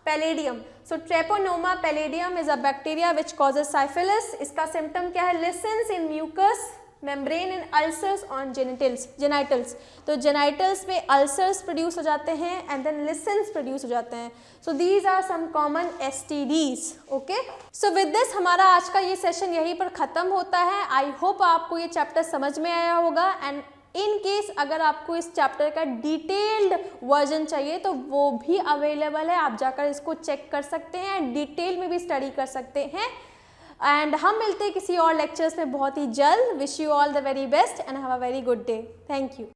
pallidum. So Treponema pallidum is a bacteria which causes syphilis. इसका सिम्टम क्या है, lesions in mucous membrane and ulcers on genitals. तो जेनिटल्स में अल्सर्स प्रोड्यूस हो जाते हैं एंड देन लिसेंस प्रोड्यूस हो जाते हैं। So these are some common STDs, okay. So with this हमारा आज का ये सेशन यहीं पर ख़त्म होता है। आई होप आपको ये चैप्टर समझ में आया होगा, एंड इन केस अगर आपको इस चैप्टर का डिटेल्ड वर्जन चाहिए तो वो भी अवेलेबल है, आप जाकर इसको चेक कर सकते हैं एंड डिटेल में भी स्टडी कर सकते हैं। एंड हम मिलते हैं किसी और लेक्चर्स में बहुत ही जल्द। Wish you all the very best and have a very good day. Thank you.